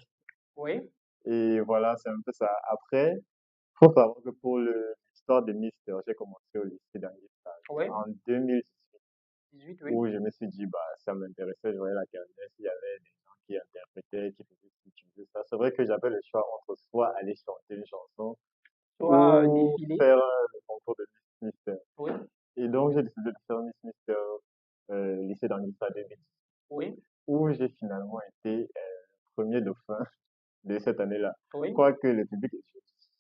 Speaker 1: Oui,
Speaker 4: Et voilà, c'est un peu ça. Après, faut savoir que pour l'histoire de Mister, j'ai commencé au lycée d'Anguissa
Speaker 1: oui.
Speaker 4: en 2018,
Speaker 1: 18, oui.
Speaker 4: où je me suis dit, bah, ça m'intéressait, je voyais la carrière, s'il y avait des gens qui interprétaient, qui faisaient ci, qui faisaient ça. C'est vrai que j'avais le choix entre soit aller chanter une chanson
Speaker 1: Soit
Speaker 4: ou
Speaker 1: défilé.
Speaker 4: faire le concours de Miss Mister.
Speaker 1: Oui,
Speaker 4: Et donc, j'ai décidé de faire Miss Mister lycée d'Anguissa 2010,
Speaker 1: oui,
Speaker 4: où j'ai finalement été premier dauphin de cette année-là.
Speaker 1: oui.
Speaker 4: Quoique le public,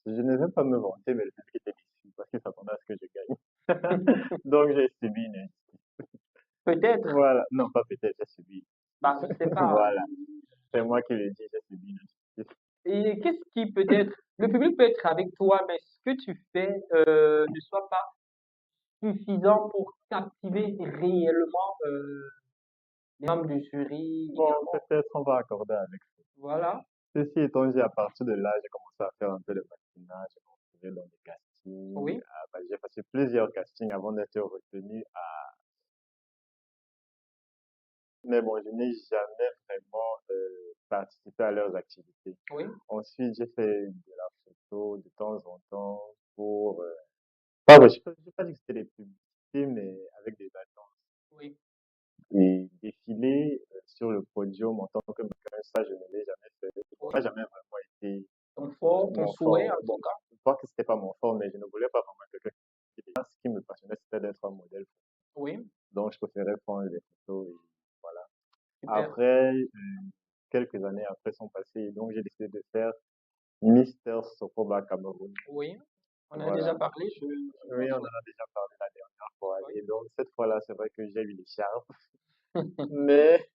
Speaker 4: je ne vais pas me vanter, mais le public était déçu parce qu'il s'attendait à ce que je gagne. Donc, j'ai subi une
Speaker 1: Peut-être.
Speaker 4: Voilà. Non, pas peut-être, j'ai subi.
Speaker 1: Bah, je sais pas.
Speaker 4: Voilà. C'est moi qui le dis, j'ai subi une injustice.
Speaker 1: Et qu'est-ce qui peut être, le public peut être avec toi, mais ce que tu fais ne soit pas suffisant pour captiver réellement les membres du jury
Speaker 4: Bon,
Speaker 1: également.
Speaker 4: peut-être on va accorder avec ça.
Speaker 1: Voilà.
Speaker 4: Ceci étant dit, à partir de là, j'ai commencé à faire un peu de patinage, j'ai commencé dans des castings.
Speaker 1: Oui.
Speaker 4: Bah, j'ai passé plusieurs castings avant d'être retenu Mais bon, je n'ai jamais vraiment participé à leurs activités.
Speaker 1: Oui,
Speaker 4: Ensuite, j'ai fait de la photo de temps en temps pour... pas, je ne vais pas dire que c'était des publicités, mais avec des agences.
Speaker 1: oui.
Speaker 4: Et défiler sur le podium en tant que mannequin, ça, je ne l'ai jamais fait. Ça n'a
Speaker 1: Oui.
Speaker 4: jamais vraiment été
Speaker 1: Ton fort, ton
Speaker 4: mon
Speaker 1: souhait,
Speaker 4: fort.
Speaker 1: en tout
Speaker 4: Bon,
Speaker 1: cas.
Speaker 4: je crois que c'était pas mon fort, mais je ne voulais pas vraiment quelqu'un qui était. Ce qui me passionnait, c'était d'être un modèle.
Speaker 1: Oui,
Speaker 4: Donc, je préférais prendre des photos et voilà.
Speaker 1: super.
Speaker 4: Après, quelques années après sont passées, donc j'ai décidé de faire Mister Sokoba Cameroun.
Speaker 1: Oui, on a déjà
Speaker 4: Voilà.
Speaker 1: parlé, je
Speaker 4: Oui,
Speaker 1: pense.
Speaker 4: on en
Speaker 1: Oui.
Speaker 4: a déjà parlé la dernière fois.
Speaker 1: Oui.
Speaker 4: Et donc, cette fois-là, c'est vrai que j'ai eu l'écharpe. Mais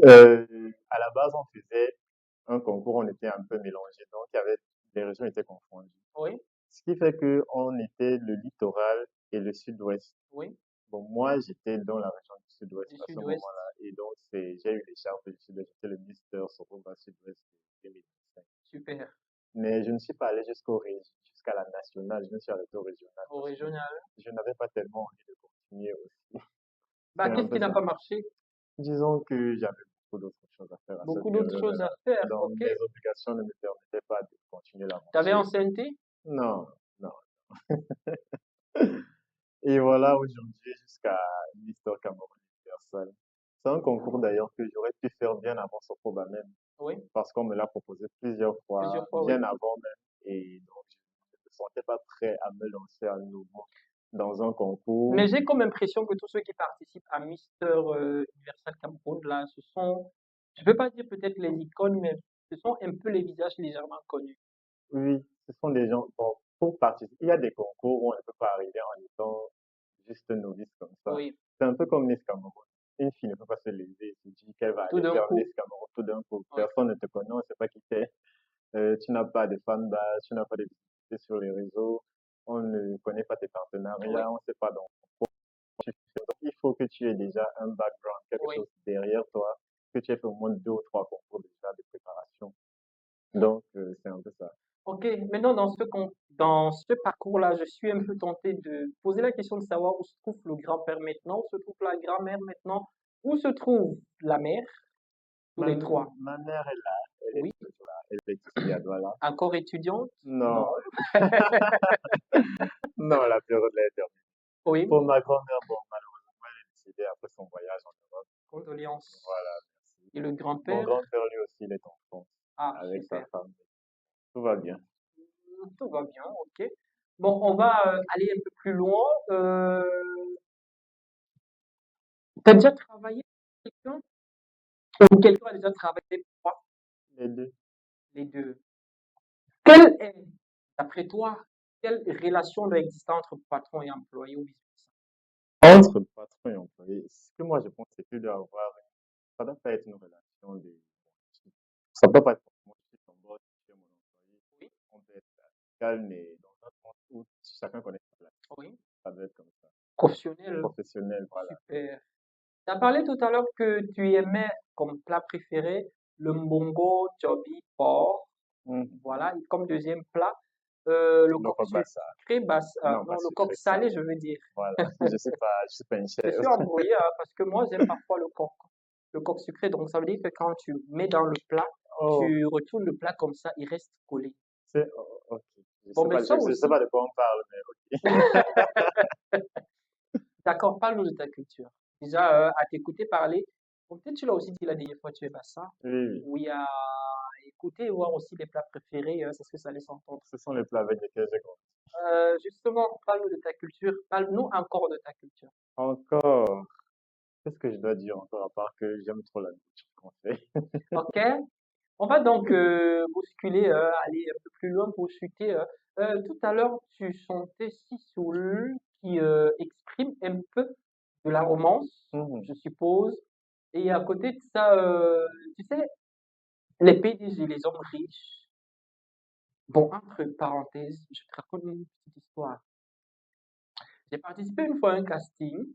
Speaker 4: à la base, on faisait un concours, on était un peu mélangés. Donc, il y avait, les régions étaient confondues.
Speaker 1: Oui,
Speaker 4: Ce qui fait que on était le littoral et le sud-ouest.
Speaker 1: oui,
Speaker 4: Bon, moi, j'étais dans la région du sud-ouest
Speaker 1: du
Speaker 4: à ce
Speaker 1: sud-ouest.
Speaker 4: moment-là. Et donc, j'ai eu l'écharpe du sud-ouest. J'étais le Mister Sokoba Sud-Ouest 2025.
Speaker 1: Super.
Speaker 4: Mais je ne suis pas allé jusqu'à la nationale. Je me suis arrêté au régional
Speaker 1: Au
Speaker 4: parce que
Speaker 1: régional.
Speaker 4: je n'avais pas tellement envie de continuer aussi.
Speaker 1: Bah,
Speaker 4: C'est un
Speaker 1: qu'est-ce
Speaker 4: peu
Speaker 1: qui n'a
Speaker 4: ça.
Speaker 1: pas marché?
Speaker 4: Disons que j'avais beaucoup d'autres choses à faire à
Speaker 1: Beaucoup
Speaker 4: cette
Speaker 1: d'autres choses
Speaker 4: période-là.
Speaker 1: à faire.
Speaker 4: Donc,
Speaker 1: Ok.
Speaker 4: mes obligations ne me permettaient pas de continuer
Speaker 1: T'avais
Speaker 4: l'aventure.
Speaker 1: ancienneté?
Speaker 4: Non, non. Et voilà, aujourd'hui, jusqu'à Mister Cameroun Universal. C'est un concours d'ailleurs que j'aurais pu faire bien avant ce programme même,
Speaker 1: Oui,
Speaker 4: parce qu'on me l'a proposé plusieurs fois,
Speaker 1: plusieurs fois, oui.
Speaker 4: bien avant même. Et donc, je ne me sentais pas prêt à me lancer à nouveau dans un concours.
Speaker 1: Mais j'ai comme impression que tous ceux qui participent à Mister Universal Cameroun, là, ce sont, je peux pas dire peut-être les icônes, mais ce sont un peu les visages légèrement connus.
Speaker 4: Oui, ce sont des gens, bon, pour participer, il y a des concours où on ne peut pas arriver en étant juste novice comme ça.
Speaker 1: Oui,
Speaker 4: C'est un peu comme Miss Cameroun. Une fille ne peut pas se lever et se dire qu'elle va
Speaker 1: tout
Speaker 4: aller
Speaker 1: d'un
Speaker 4: faire
Speaker 1: coup.
Speaker 4: Miss Cameroun tout d'un coup.
Speaker 1: Oui,
Speaker 4: Personne ne te connaît, on ne sait pas qui t'es. Tu n'as pas de fanbase, tu n'as pas de visibilité sur les réseaux, on ne connaît pas tes
Speaker 1: oui,
Speaker 4: partenariats, on ne sait pas donc tu fais. Donc, il faut que tu aies déjà un background, quelque
Speaker 1: oui.
Speaker 4: chose derrière toi, que tu aies fait au moins 2 ou 3 concours déjà de préparation. Donc, c'est un peu ça.
Speaker 1: Ok, maintenant dans ce parcours-là, je suis un peu tenté de poser la question de savoir où se trouve le grand-père maintenant, où se trouve la grand-mère maintenant, où se trouve la mère, tous
Speaker 4: Ma,
Speaker 1: les trois.
Speaker 4: ma mère est là, elle est
Speaker 1: Oui,
Speaker 4: toujours là, elle est ici à Douala.
Speaker 1: encore étudiante?
Speaker 4: Non,
Speaker 1: Non.
Speaker 4: non, la période là est terminée.
Speaker 1: Oui,
Speaker 4: Pour ma grand-mère, bon, malheureusement, elle est décédée après son voyage en Europe.
Speaker 1: condoléances.
Speaker 4: Voilà, merci.
Speaker 1: Et le
Speaker 4: Mon
Speaker 1: grand-père?
Speaker 4: grand-père, lui aussi, il est en France
Speaker 1: Ah,
Speaker 4: avec sa
Speaker 1: super.
Speaker 4: femme. Tout va bien.
Speaker 1: Tout va bien, ok. Bon, on va aller un peu plus loin. T'as déjà travaillé avec quelqu'un? Ou quelqu'un a déjà travaillé pour toi?
Speaker 4: Les deux.
Speaker 1: Les deux. Quelle est, d'après toi, quelle relation doit exister entre patron et employé ou vice-versa?
Speaker 4: Entre patron et employé, ce que moi je pense, c'est qu'il doit avoir, ça doit pas être une relation de, ça peut pas être moi, je suis ton boss, tu es mon employé.
Speaker 1: Oui,
Speaker 4: On peut être amical, mais dans un sens où chacun connaît sa place.
Speaker 1: oui.
Speaker 4: Ça doit être comme ça.
Speaker 1: Professionnel,
Speaker 4: Professionnel, voilà.
Speaker 1: super. Tu as parlé tout à l'heure que tu aimais comme plat préféré le mbongo chobi porc.
Speaker 4: Mhm.
Speaker 1: Voilà, et comme deuxième plat, le
Speaker 4: Non,
Speaker 1: coq
Speaker 4: pas ça.
Speaker 1: sucré,
Speaker 4: Non, pas
Speaker 1: non, le coq
Speaker 4: sucré, ça.
Speaker 1: salé, je veux dire.
Speaker 4: Voilà. Je suis pas une
Speaker 1: Je
Speaker 4: chèvre.
Speaker 1: suis embrouillé hein, parce que moi, j'aime parfois le coq sucré. Donc, ça veut dire que quand tu mets dans le plat,
Speaker 4: Oh,
Speaker 1: tu retournes le plat comme ça, il reste collé.
Speaker 4: ok.
Speaker 1: Bon, mais ça
Speaker 4: Je sais
Speaker 1: aussi.
Speaker 4: pas de quoi on parle, mais ok.
Speaker 1: D'accord, parle-nous de ta culture. Déjà, à t'écouter parler, bon, peut-être tu l'as aussi dit la dernière fois, tu es ça.
Speaker 4: Oui, oui.
Speaker 1: Oui, à écouter et voir aussi les plats préférés, c'est ce que ça laisse entendre.
Speaker 4: Ce sont les plats avec lesquels j'ai grandi.
Speaker 1: Justement, parle-nous de ta culture, parle-nous encore de ta culture.
Speaker 4: Encore, qu'est-ce que je dois dire encore à part que j'aime trop la nourriture qu'on fait?
Speaker 1: Ok? On va donc bousculer, aller un peu plus loin pour chuter. Tout à l'heure, tu chantais Sissoul qui exprime un peu de la romance,
Speaker 4: Mhm.
Speaker 1: je suppose. Et à côté de ça, tu sais, les PDG, les hommes riches. Bon, entre parenthèses, je te raconte une petite histoire. J'ai participé une fois à un casting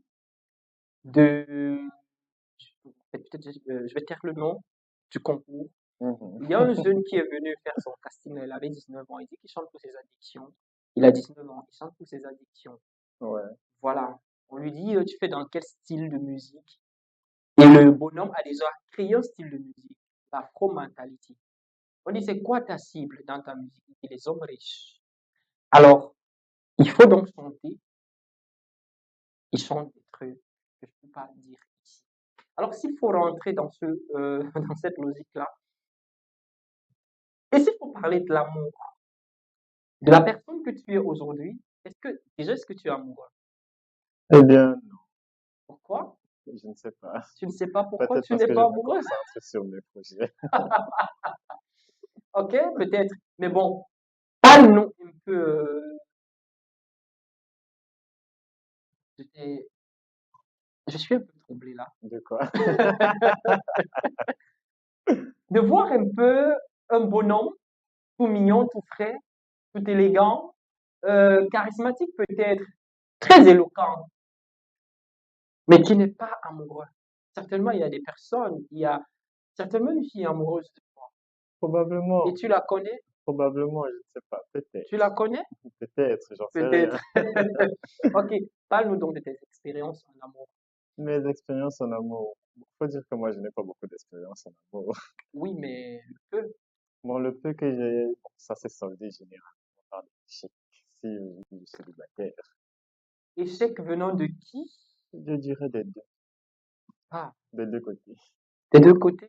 Speaker 1: de, peut-être je vais taire le nom du concours.
Speaker 4: Mhm.
Speaker 1: Il y a un jeune qui est venu faire son casting, il avait 19 ans, il dit qu'il chante pour ses addictions. Il a 19 ans, il chante pour ses addictions.
Speaker 4: Ouais.
Speaker 1: Voilà. On lui dit, tu fais dans quel style de musique? Et le bonhomme a déjà créé un style de musique, l'afro-mentality. On dit, c'est quoi ta cible dans ta musique? Il dit, les hommes riches. Alors, il faut donc chanter. Il chante des trucs que je ne peux pas dire ici. Alors, s'il faut rentrer dans dans cette logique-là, et s'il faut parler de l'amour, de la personne que tu es aujourd'hui, est-ce que tu es amoureux?
Speaker 4: Eh bien, non,
Speaker 1: Pourquoi?
Speaker 4: je ne sais pas.
Speaker 1: Tu ne sais pas pourquoi
Speaker 4: Peut-être
Speaker 1: tu
Speaker 4: parce
Speaker 1: n'es
Speaker 4: que
Speaker 1: pas
Speaker 4: je me
Speaker 1: amoureux?
Speaker 4: concentre sur mes projets.
Speaker 1: Ok, peut-être. Mais bon, parle-nous un peu. Je suis un peu troublé là.
Speaker 4: De quoi?
Speaker 1: De voir un peu un bonhomme tout mignon, tout frais, tout élégant, charismatique peut-être, très éloquent, mais qui n'est pas amoureux. Certainement, il y a des personnes, il y a certainement une fille amoureuse de toi.
Speaker 4: Probablement,
Speaker 1: Et tu la connais?
Speaker 4: probablement, je ne sais pas. Peut-être,
Speaker 1: Tu la connais?
Speaker 4: peut-être, j'en sais rien.
Speaker 1: Peut-être. Ok, parle-nous donc de tes expériences en amour.
Speaker 4: Mes expériences en amour. Faut dire que moi, je n'ai pas beaucoup d'expérience en amour.
Speaker 1: Oui, mais peu.
Speaker 4: Bon, le peu que j'ai, bon, ça s'est soldé généralement par des échecs. Si je suis célibataire,
Speaker 1: Échec venant de qui?
Speaker 4: je dirais
Speaker 1: Ah,
Speaker 4: des deux côtés.
Speaker 1: des deux côtés.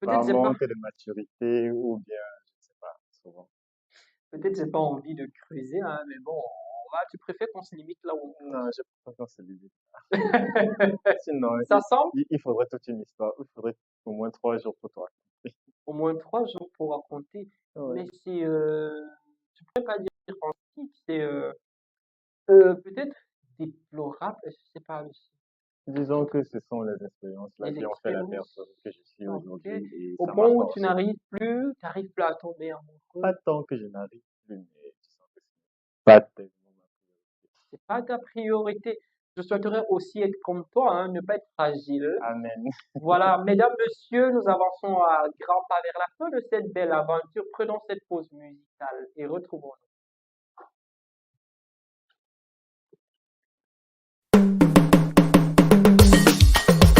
Speaker 4: Par
Speaker 1: Peut-être j'ai pas,
Speaker 4: manque de maturité ou bien, je ne sais pas, souvent.
Speaker 1: peut-être j'ai pas envie de creuser, hein, mais bon, tu préfères qu'on se limite là où
Speaker 4: Non, je préfère qu'on se limite. Sinon,
Speaker 1: ça semble
Speaker 4: il faudrait toute une histoire. Il faudrait au moins 3 jours pour toi.
Speaker 1: au moins 3 jours pour raconter.
Speaker 4: Ouais.
Speaker 1: Mais c'est, je pourrais pas dire authentique, c'est peut-être déplorable, je sais pas.
Speaker 4: Disons que ce sont les expériences là
Speaker 1: Les
Speaker 4: qui ont fait la
Speaker 1: expériences.
Speaker 4: personne que je suis
Speaker 1: Ok.
Speaker 4: aujourd'hui et
Speaker 1: Au
Speaker 4: ça
Speaker 1: point
Speaker 4: m'a
Speaker 1: où
Speaker 4: forcé.
Speaker 1: tu n'arrives plus à tomber amoureux.
Speaker 4: Pas tant que je n'arrive plus, mais disons que c'est pas tellement ma priorité.
Speaker 1: C'est pas ta priorité. Je souhaiterais aussi être comme toi, hein, ne pas être fragile.
Speaker 4: Amen.
Speaker 1: Voilà, mesdames, messieurs, nous avançons à grands pas vers la fin de cette belle aventure. Prenons cette pause musicale et retrouvons-nous.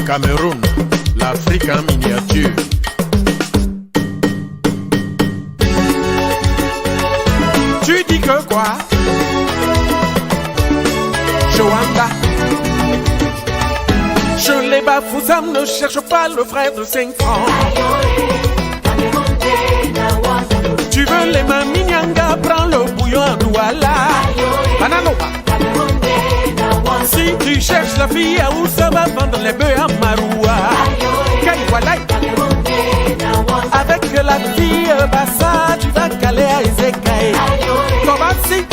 Speaker 5: Cameroun, l'Afrique en miniature. Tu dis que quoi? Joanda. Je les bafoussam, ne cherche pas le frère de 5 francs. Tu veux les maminyanga, prends le bouillon à Douala. Bananoba. Si tu cherches la fille à où ça va vendre les bœufs à Maroua. Kaiwalai. Avec la fille Bassa, tu vas caler à Ezekaï. Tobassi.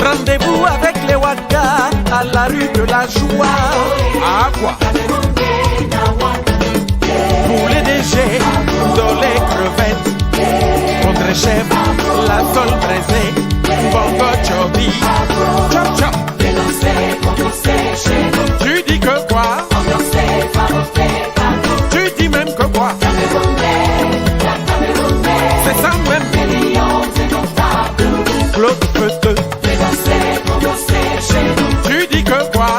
Speaker 5: Rendez-vous avec les Waka à la rue de la Joie. À quoi? Pour les déchets, dans les crevettes, contre-chef, la sole braisée, bongo chobi, chop chop. Tu dis que quoi? Tu dis même que quoi? C'est ça même. Claude Peteux. Tu dis que quoi?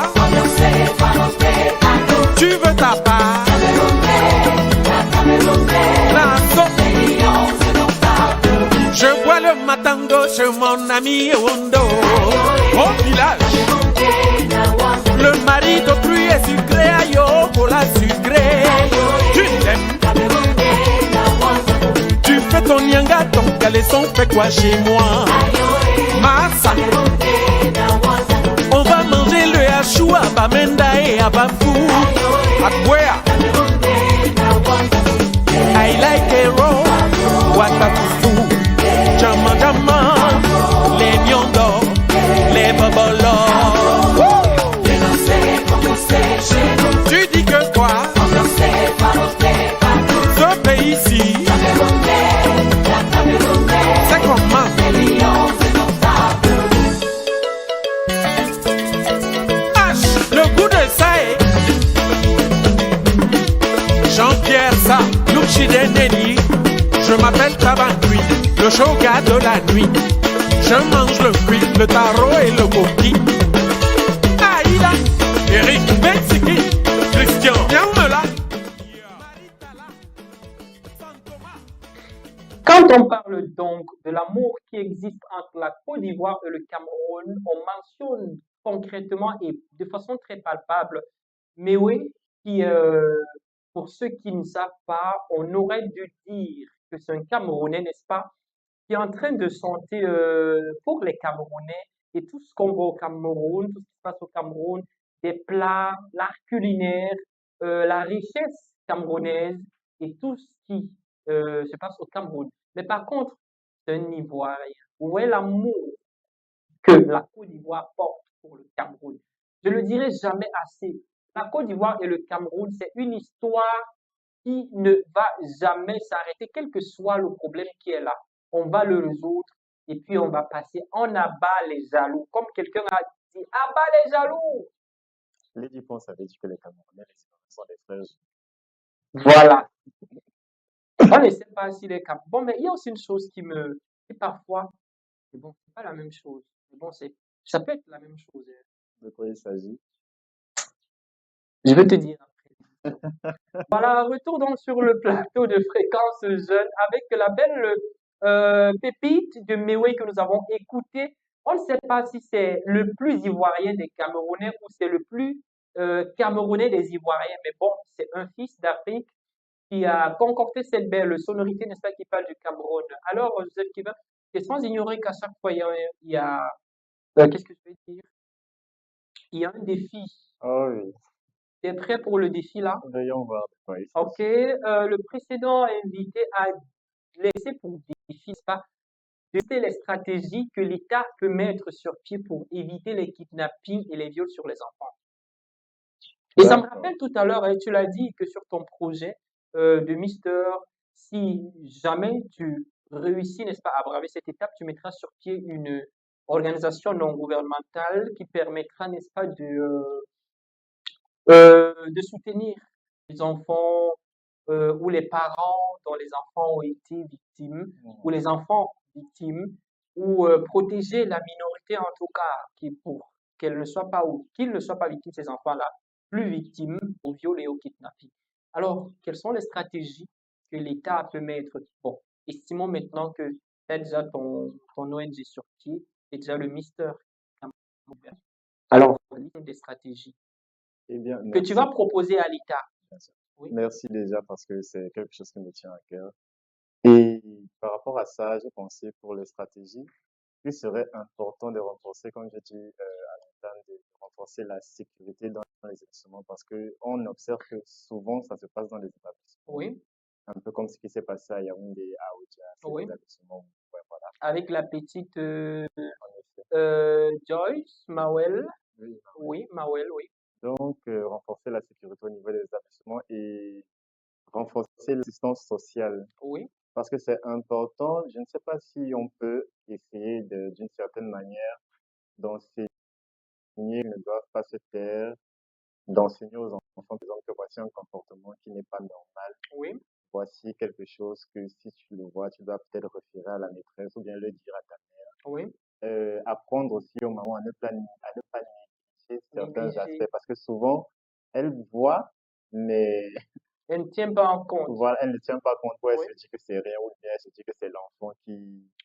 Speaker 5: Tu veux ta part? Je bois le matango chez mon ami Ondo. Au village, le mari d'autrui est sucré, ayo, pour la sucrée. Tu l'aimes? Tu fais ton nyanga, ton caleçon fait quoi chez moi? Massa. On va manger le hachou à Bamenda et à Bafou. À Bouéa. I like a roll, Watafufu, Jama Jama, les Nyondo, les Bobolos. Tu dis que quoi? Ce pays-ci, c'est comment? H, le goût de ça est Jean-Pierre ça, Luchidendeni. Je m'appelle Tabancui, le shoga de la nuit. Je mange le cuit, le taro et le coquille. Aïda, Eric Bensiki,
Speaker 1: on parle donc de l'amour qui existe entre la Côte d'Ivoire et le Cameroun, on mentionne concrètement et de façon très palpable, mais oui, qui, pour ceux qui ne savent pas, on aurait dû dire que c'est un Camerounais, n'est-ce pas, qui est en train de chanter pour les Camerounais et tout ce qu'on voit au Cameroun, tout ce qui se passe au Cameroun, des plats, l'art culinaire, la richesse camerounaise et tout ce qui se passe au Cameroun. Mais par contre, c'est un Ivoirien. Où est l'amour que la Côte d'Ivoire porte pour le Cameroun? Je le dirai jamais assez. La Côte d'Ivoire et le Cameroun, c'est une histoire qui ne va jamais s'arrêter, quel que soit le problème qui est là. On va le résoudre et puis on va passer. On abat les jaloux. Comme quelqu'un a dit, abat les jaloux.
Speaker 4: Lady Ponce avait dit que les Camerounais, les Ivoiriens sont des frères.
Speaker 1: Voilà. On ne sait pas si les Camerounais. Bon, mais il y a aussi une chose qui parfois, mais bon, c'est pas la même chose. Mais bon, ça peut être la même chose.
Speaker 4: De quoi il s'agit?
Speaker 1: Je vais te dire après. Voilà, retour donc sur le plateau de Fréquence Jeune avec la belle pépite de Mewé que nous avons écouté. On ne sait pas si c'est le plus ivoirien des Camerounais ou c'est le plus camerounais des Ivoiriens, mais bon, c'est un fils d'Afrique qui a concocté cette belle sonorité, n'est-ce pas, qui parle du Cameroun. Alors, Joseph Kivin, c'est sans ignorer qu'à chaque fois, qu'est-ce que je vais dire? Il y a un défi.
Speaker 4: Oh oui,
Speaker 1: Tu es prêt pour le défi là?
Speaker 4: voyons voir de quoi il
Speaker 1: Ok,
Speaker 4: s'agit.
Speaker 1: le précédent invité a laissé pour défi, n'est-ce pas, de tester les stratégies que l'État peut mettre sur pied pour éviter les kidnappings et les viols sur les enfants. Et ça me
Speaker 4: D'accord.
Speaker 1: rappelle tout à l'heure, tu l'as dit que sur ton projet de Mister, si jamais tu réussis, n'est-ce pas, à braver cette étape, tu mettras sur pied une organisation non gouvernementale qui permettra, n'est-ce pas, de soutenir les enfants ou les parents dont les enfants ont été victimes, ou les enfants victimes, ou protéger la minorité en tout cas, pour qu'elle ne soit pas ou qu'ils ne soient pas victimes, ces enfants-là, plus victimes au viol et au kidnapping. Alors, quelles sont les stratégies que l'État peut mettre? Bon, estimons maintenant que tu as déjà ton ONG sur pied, et déjà le Mister. Alors, l'une des stratégies
Speaker 4: Eh bien,
Speaker 1: que tu
Speaker 4: merci.
Speaker 1: vas proposer à l'État.
Speaker 4: Bien sûr.
Speaker 1: Oui.
Speaker 4: Merci déjà parce que c'est quelque chose qui me tient à cœur. Et par rapport à ça, j'ai pensé pour les stratégies, il serait important de renforcer, comme j'ai dit à l'entame, de renforcer la sécurité dans les établissements parce que on observe que souvent ça se passe dans les établissements,
Speaker 1: Oui,
Speaker 4: un peu comme ce qui s'est passé à Yaoundé, à Odia, ces
Speaker 1: oui.
Speaker 4: établissements. Ouais, voilà,
Speaker 1: Avec la petite
Speaker 4: en effet.
Speaker 1: Joyce Mawel.
Speaker 4: Oui.
Speaker 1: Oui, Mawel, oui.
Speaker 4: Donc, renforcer la sécurité au niveau des établissements et renforcer l'assistance sociale.
Speaker 1: Oui,
Speaker 4: Parce que c'est important, je ne sais pas si on peut essayer d'une certaine manière d'enseigner, ils ne doivent pas se taire, d'enseigner aux enfants, par exemple, que voici un comportement qui n'est pas normal,
Speaker 1: oui,
Speaker 4: voici quelque chose que si tu le vois, tu dois peut-être référer à la maîtresse ou bien le dire à ta
Speaker 1: oui.
Speaker 4: mère. Apprendre aussi aux mamans à ne pas négliger certains
Speaker 1: Négliger.
Speaker 4: aspects, parce que souvent, elles voient, mais
Speaker 1: Elle ne tient pas en compte.
Speaker 4: voilà, elle ne tient pas compte, ou elle
Speaker 1: Oui.
Speaker 4: se dit que c'est rien, ou bien elle se dit que c'est l'enfant
Speaker 1: Qui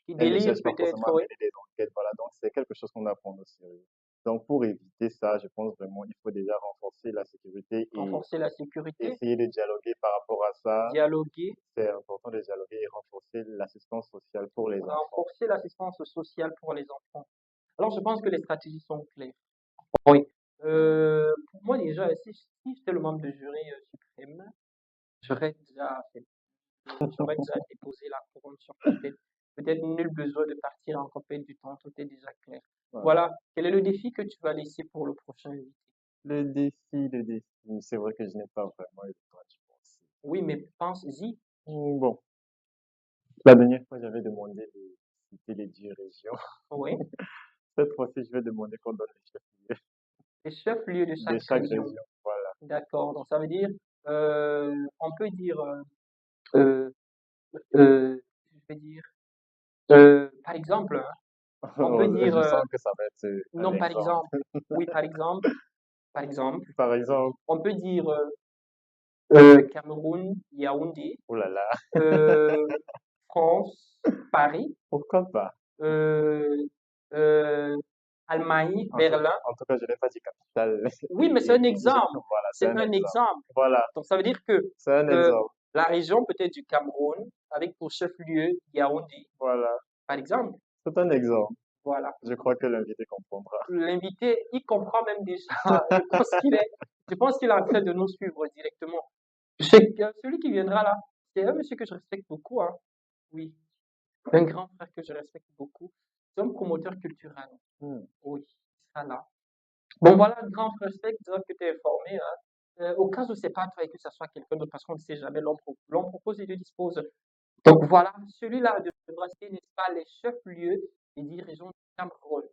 Speaker 4: elle ne
Speaker 1: délire
Speaker 4: cherche pas
Speaker 1: peut-être,
Speaker 4: forcément à
Speaker 1: oui.
Speaker 4: mener des enquêtes, voilà, donc c'est quelque chose qu'on doit prendre au sérieux. Donc pour éviter ça, je pense vraiment il faut déjà renforcer la sécurité et
Speaker 1: Renforcer la sécurité,
Speaker 4: essayer de dialoguer par rapport à ça.
Speaker 1: dialoguer,
Speaker 4: C'est important de dialoguer et renforcer l'assistance sociale pour les enfants.
Speaker 1: renforcer l'assistance sociale pour les enfants. Alors, je pense que les stratégies sont claires. Oui. Pour moi, déjà, si j'étais le membre de jury suprême, j'aurais déjà fait j'aurais déjà déposé la couronne sur ta tête. Peut-être nul besoin de partir en compète du temps, tout est déjà clair.
Speaker 4: Voilà.
Speaker 1: Voilà, quel est le défi que tu vas laisser pour le prochain invité?
Speaker 4: Le défi, c'est vrai que je n'ai pas vraiment eu le temps d'y penser.
Speaker 1: Oui, mais pense-y.
Speaker 4: Bon, la dernière fois, j'avais demandé de citer les 10 régions.
Speaker 1: Oui,
Speaker 4: Cette fois-ci, je vais demander qu'on donne les chefs-lieux
Speaker 1: les chefs-lieux de
Speaker 4: de
Speaker 1: chaque
Speaker 4: chaque
Speaker 1: région.
Speaker 4: région. Voilà.
Speaker 1: D'accord, donc ça veut dire, on peut dire, euh, je vais dire, par exemple, hein, on peut dire,
Speaker 4: Je sens que ça va être un
Speaker 1: non, par
Speaker 4: exemple.
Speaker 1: exemple, oui, par exemple,
Speaker 4: Par exemple,
Speaker 1: on peut dire Cameroun, Yaoundé,
Speaker 4: oh là là,
Speaker 1: euh, France, Paris,
Speaker 4: Pourquoi pas?
Speaker 1: euh, euh, Allemagne,
Speaker 4: En tout,
Speaker 1: Berlin.
Speaker 4: en tout cas, je n'ai pas dit capitale.
Speaker 1: Oui, mais c'est un exemple.
Speaker 4: Voilà, c'est
Speaker 1: C'est
Speaker 4: un
Speaker 1: un
Speaker 4: exemple.
Speaker 1: exemple.
Speaker 4: Voilà,
Speaker 1: Donc, ça veut dire que
Speaker 4: c'est un
Speaker 1: euh,
Speaker 4: exemple.
Speaker 1: la région peut-être du Cameroun, avec pour chef-lieu Yaoundé,
Speaker 4: Voilà,
Speaker 1: par exemple.
Speaker 4: c'est un exemple.
Speaker 1: Voilà.
Speaker 4: Je crois que l'invité comprendra.
Speaker 1: L'invité, il comprend même déjà. Je pense qu'il est en train de nous suivre directement. Celui qui viendra là, c'est un monsieur que je respecte beaucoup, hein. Oui, un grand frère que je respecte beaucoup. C'est un promoteur culturel.
Speaker 4: Hmm.
Speaker 1: Oui, il sera là. Bon, voilà, grand respect, disons que tu es informé, hein. Au cas où c'est pas toi et que ça soit quelqu'un d'autre, parce qu'on ne sait jamais, l'homme propose et Dieu dispose. Donc voilà, celui-là devra citer, n'est-ce pas, les chefs-lieux et dirigeants du Cameroun.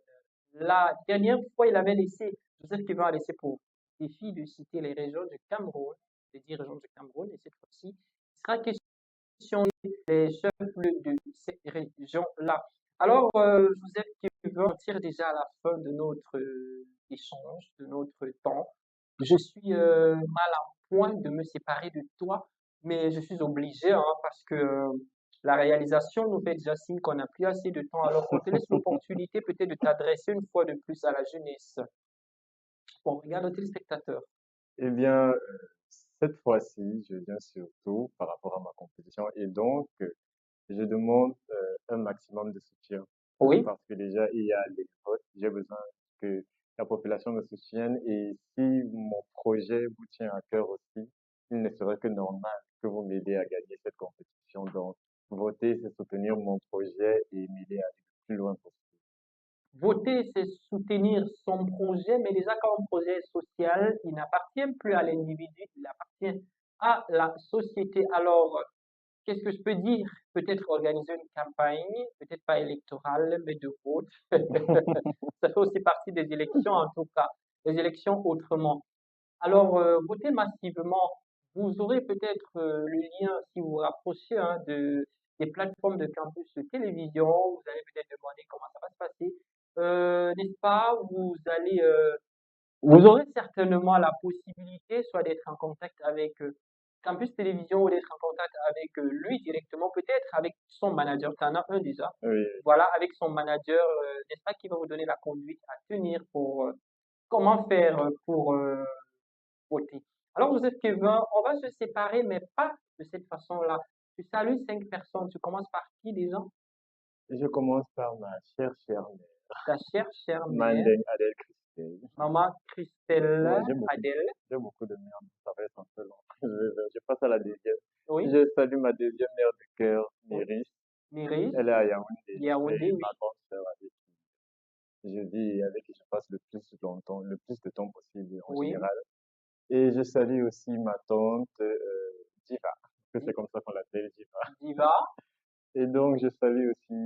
Speaker 1: La dernière fois, il avait laissé, Joseph Kevin a laissé pour défi de citer les régions du Cameroun, les dirigeants du Cameroun, et cette fois-ci, il sera question des chefs-lieux de ces régions-là. Alors, Joseph Kevin, on tire déjà à la fin de notre échange, de notre temps. Je suis mal à point de me séparer de toi, mais je suis obligé, hein, parce que la réalisation nous fait déjà signe qu'on n'a plus assez de temps. Alors, on te laisse l'opportunité peut-être de t'adresser une fois de plus à la jeunesse. Bon, regarde, téléspectateurs.
Speaker 4: Eh bien, cette fois-ci, je viens surtout par rapport à ma compétition et donc, je demande un maximum de soutien
Speaker 1: Oui,
Speaker 4: parce que déjà, il y a les votes. J'ai besoin que la population me soutienne et si mon projet vous tient à cœur aussi, il ne serait que normal que vous m'aidez à gagner cette compétition. Donc, voter, c'est soutenir mon projet et m'aider à aller le plus loin possible.
Speaker 1: voter, c'est soutenir son projet, mais déjà quand un projet est social, il n'appartient plus à l'individu, il appartient à la société. Alors, qu'est-ce que je peux dire? Peut-être organiser une campagne, peut-être pas électorale, mais de vote. Ça fait aussi partie des élections, en tout cas, des élections autrement. Alors, votez massivement. Vous aurez peut-être le lien si vous vous rapprochez, hein, des plateformes de campus de télévision. Vous allez peut-être demander comment ça va se passer. N'est-ce pas? Vous aurez certainement la possibilité soit d'être en contact avec Campus Télévision ou d'être en contact avec lui directement, peut-être avec son manager. Tu en as un déjà.
Speaker 4: Oui,
Speaker 1: Voilà, avec son manager, n'est-ce pas, qui va vous donner la conduite à tenir pour comment faire pour voter. Alors, Joseph Kevin, on va se séparer, mais pas de cette façon-là. Tu salues 5 personnes. Tu commences par qui déjà?
Speaker 4: je commence par ma chère mère,
Speaker 1: Ta chère mère,
Speaker 4: Mandeng Adel Christelle.
Speaker 1: maman
Speaker 4: Ouais,
Speaker 1: Christelle Adèle.
Speaker 4: j'ai beaucoup de mères, ça va être un peu long. Je passe à la deuxième.
Speaker 1: Oui,
Speaker 4: Je salue ma deuxième mère de cœur,
Speaker 1: oui.
Speaker 4: Méris.
Speaker 1: Myris,
Speaker 4: Elle est à Yaoundé.
Speaker 1: Yaoundé,
Speaker 4: C'est
Speaker 1: oui.
Speaker 4: ma grande sœur avec qui je vis et avec qui je passe le plus de temps possible en
Speaker 1: Oui,
Speaker 4: général. Et je salue aussi ma tante Diva, parce que c'est comme ça qu'on l'appelle, Diva.
Speaker 1: Diva,
Speaker 4: Et donc, je salue aussi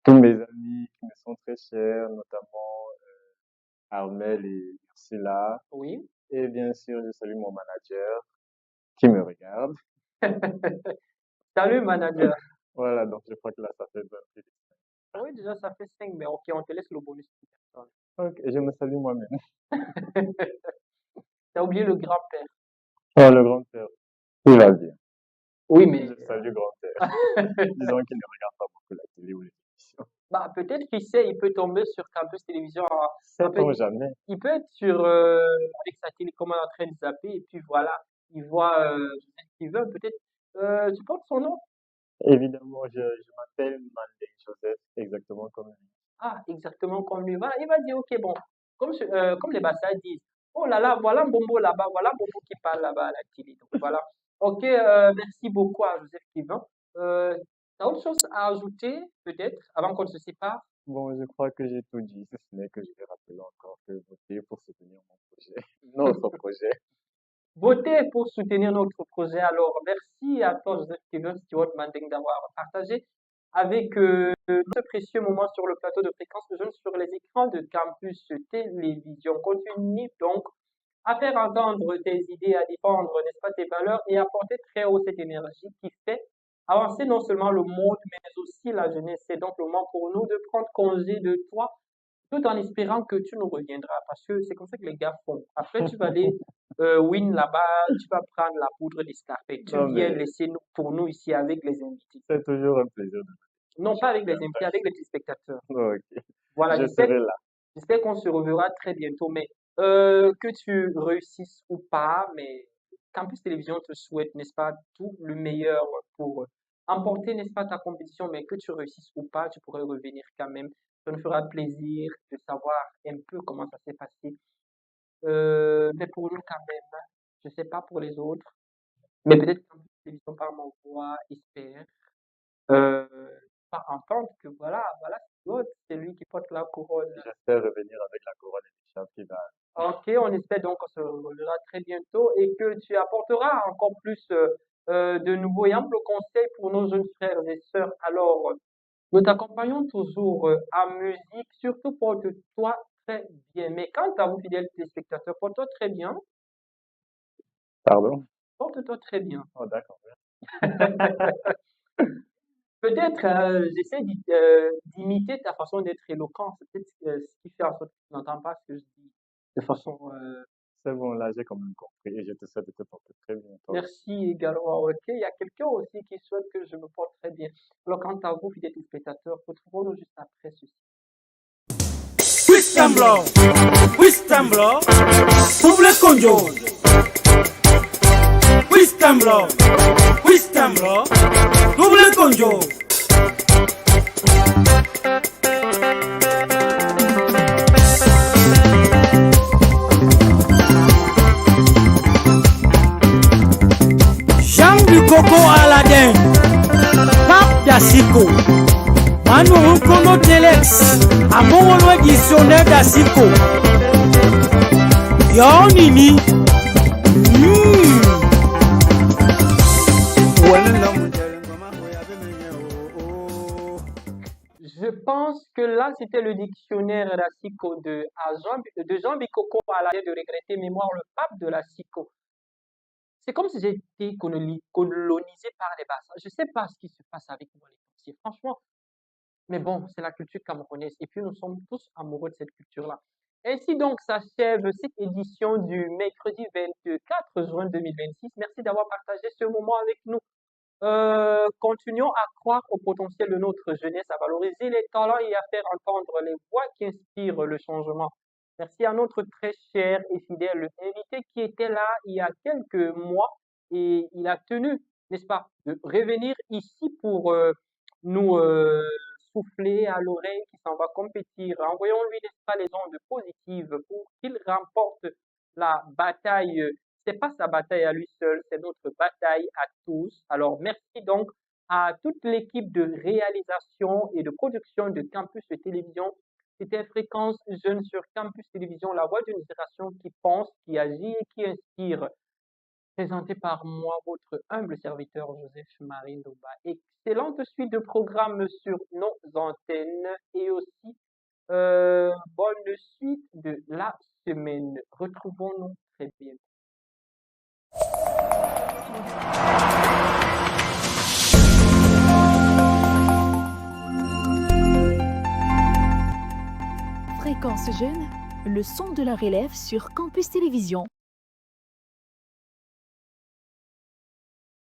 Speaker 4: tous mes amis qui me sont très chers, notamment Armel et Ursula.
Speaker 1: oui.
Speaker 4: Et bien sûr, je salue mon manager qui me regarde.
Speaker 1: Salut, manager.
Speaker 4: Voilà, donc je crois que là, ça fait 20 minutes.
Speaker 1: Oui, déjà, ça fait 5, mais ok, on te laisse le bonus de personne.
Speaker 4: Ok, et je me salue moi-même.
Speaker 1: T'as oublié le grand-père.
Speaker 4: Oh, le grand-père. Il va bien.
Speaker 1: Oui, mais
Speaker 4: Je salue le grand-père. Disons qu'il ne regarde pas beaucoup la télé ou les émissions.
Speaker 1: bah, peut-être qu'il sait, il peut tomber sur Campus Télévision.
Speaker 4: Sait-on jamais?
Speaker 1: Il peut être sur, avec sa télécommande en train de zapper, et puis voilà, il voit ce qu'il veut. Peut-être, tu portes son nom?
Speaker 4: Évidemment, je m'appelle Mandeng Joseph, exactement comme lui.
Speaker 1: Ah, exactement comme lui. Voilà, il va dire, ok, bon, comme les Bassas disent, oh là là, voilà Mbombo là-bas, voilà Mbombo qui parle là-bas à la télé. Donc voilà. Ok, merci beaucoup à Joseph Kevin. T'as autre chose à ajouter, peut-être, avant qu'on ne se sépare?
Speaker 4: Bon, je crois que j'ai tout dit, si ce n'est que je vais rappeler encore que voter pour soutenir mon projet, notre projet.
Speaker 1: Votez pour soutenir notre projet. Alors, merci à toi, Joseph Kevin Stewart Manding, d'avoir partagé avec ce précieux moment sur le plateau de Fréquence Jeune sur les écrans de Campus Télévision. Continue donc à faire entendre tes idées, à défendre, n'est-ce pas, tes valeurs et à porter très haut cette énergie qui fait avancer non seulement le monde, mais aussi la jeunesse. C'est donc le moment pour nous de prendre congé de toi tout en espérant que tu nous reviendras parce que c'est comme ça que les gars font. Après, tu vas aller win là-bas, tu vas prendre la poudre d'escarpette. Tu
Speaker 4: Non,
Speaker 1: viens
Speaker 4: mais
Speaker 1: laisser pour nous ici avec les invités.
Speaker 4: c'est toujours un plaisir de
Speaker 1: Non, pas avec les
Speaker 4: faire
Speaker 1: invités, avec les téléspectateurs.
Speaker 4: Ok,
Speaker 1: Voilà,
Speaker 4: je serai là.
Speaker 1: j'espère qu'on se reverra très bientôt, mais que tu réussisses ou pas, mais Campus Télévision te souhaite, n'est-ce pas, tout le meilleur pour emporter, n'est-ce pas, ta compétition, mais que tu réussisses ou pas, tu pourrais revenir quand même. Ça nous fera plaisir de savoir un peu comment ça s'est passé. Mais pour nous quand même, je sais pas pour les autres, mais peut-être Campus Télévision par mon voix espère euh, pas entendre que voilà, c'est lui qui porte la couronne.
Speaker 4: J'espère revenir avec la couronne et des championnats.
Speaker 1: Ok, on espère donc qu'on se reverra très bientôt et que tu apporteras encore plus de nouveaux et amples conseils pour nos jeunes frères et sœurs. Alors, nous t'accompagnons toujours en musique, surtout porte-toi très bien. Mais quant à vous, fidèles téléspectateurs, porte-toi très bien,
Speaker 4: Pardon?
Speaker 1: porte-toi très bien.
Speaker 4: Oh, d'accord.
Speaker 1: Peut-être j'essaie d'imiter ta façon d'être éloquent. C'est peut-être ce qui fait en sorte que tu n'entends pas ce que je dis de façon
Speaker 4: C'est bon, là, j'ai quand même compris et je te souhaite de te porter très bien, toi.
Speaker 1: merci également. Ok, il y a quelqu'un aussi qui souhaite que je me porte très bien. Alors, quant à vous, fidèles téléspectateurs, retrouvons-nous juste après ceci.
Speaker 7: Wistamblo, Wistamblo, double conjo. Wistamblo, Wistamblo, double conjo. Jean du Coco Aladdin, Pape Dacico, Manu Nkono Telex, Amongolo Dictionnaire Dacico, Yonini,
Speaker 1: Je pense que là, c'était le dictionnaire Racicot de Jean Bicocco à la de regretter mémoire, le pape de la Cico. C'est comme si j'ai été colonisé par les Bassas. Je ne sais pas ce qui se passe avec moi, les Français, franchement. Mais bon, c'est la culture camerounaise. Et puis, nous sommes tous amoureux de cette culture-là. Ainsi donc s'achève cette édition du mercredi 24 juin 2026. Merci d'avoir partagé ce moment avec nous. Continuons à croire au potentiel de notre jeunesse, à valoriser les talents et à faire entendre les voix qui inspirent le changement. Merci à notre très cher et fidèle invité qui était là il y a quelques mois et il a tenu, n'est-ce pas, de revenir ici pour nous souffler à l'oreille qui s'en va compétir. Envoyons-lui, n'est-ce pas, les ondes positives pour qu'il remporte la bataille. C'est pas sa bataille à lui seul, c'est notre bataille à tous. Alors, merci donc à toute l'équipe de réalisation et de production de Campus Télévision. C'était Fréquence Jeune sur Campus Télévision, la voix d'une génération qui pense, qui agit et qui inspire. Présenté par moi, votre humble serviteur Joseph-Marie Ndoba. Excellente suite de programmes sur nos antennes et aussi bonne suite de la semaine. Retrouvons-nous très bientôt.
Speaker 8: Fréquence Jeune, le son de la relève sur Campus Télévision.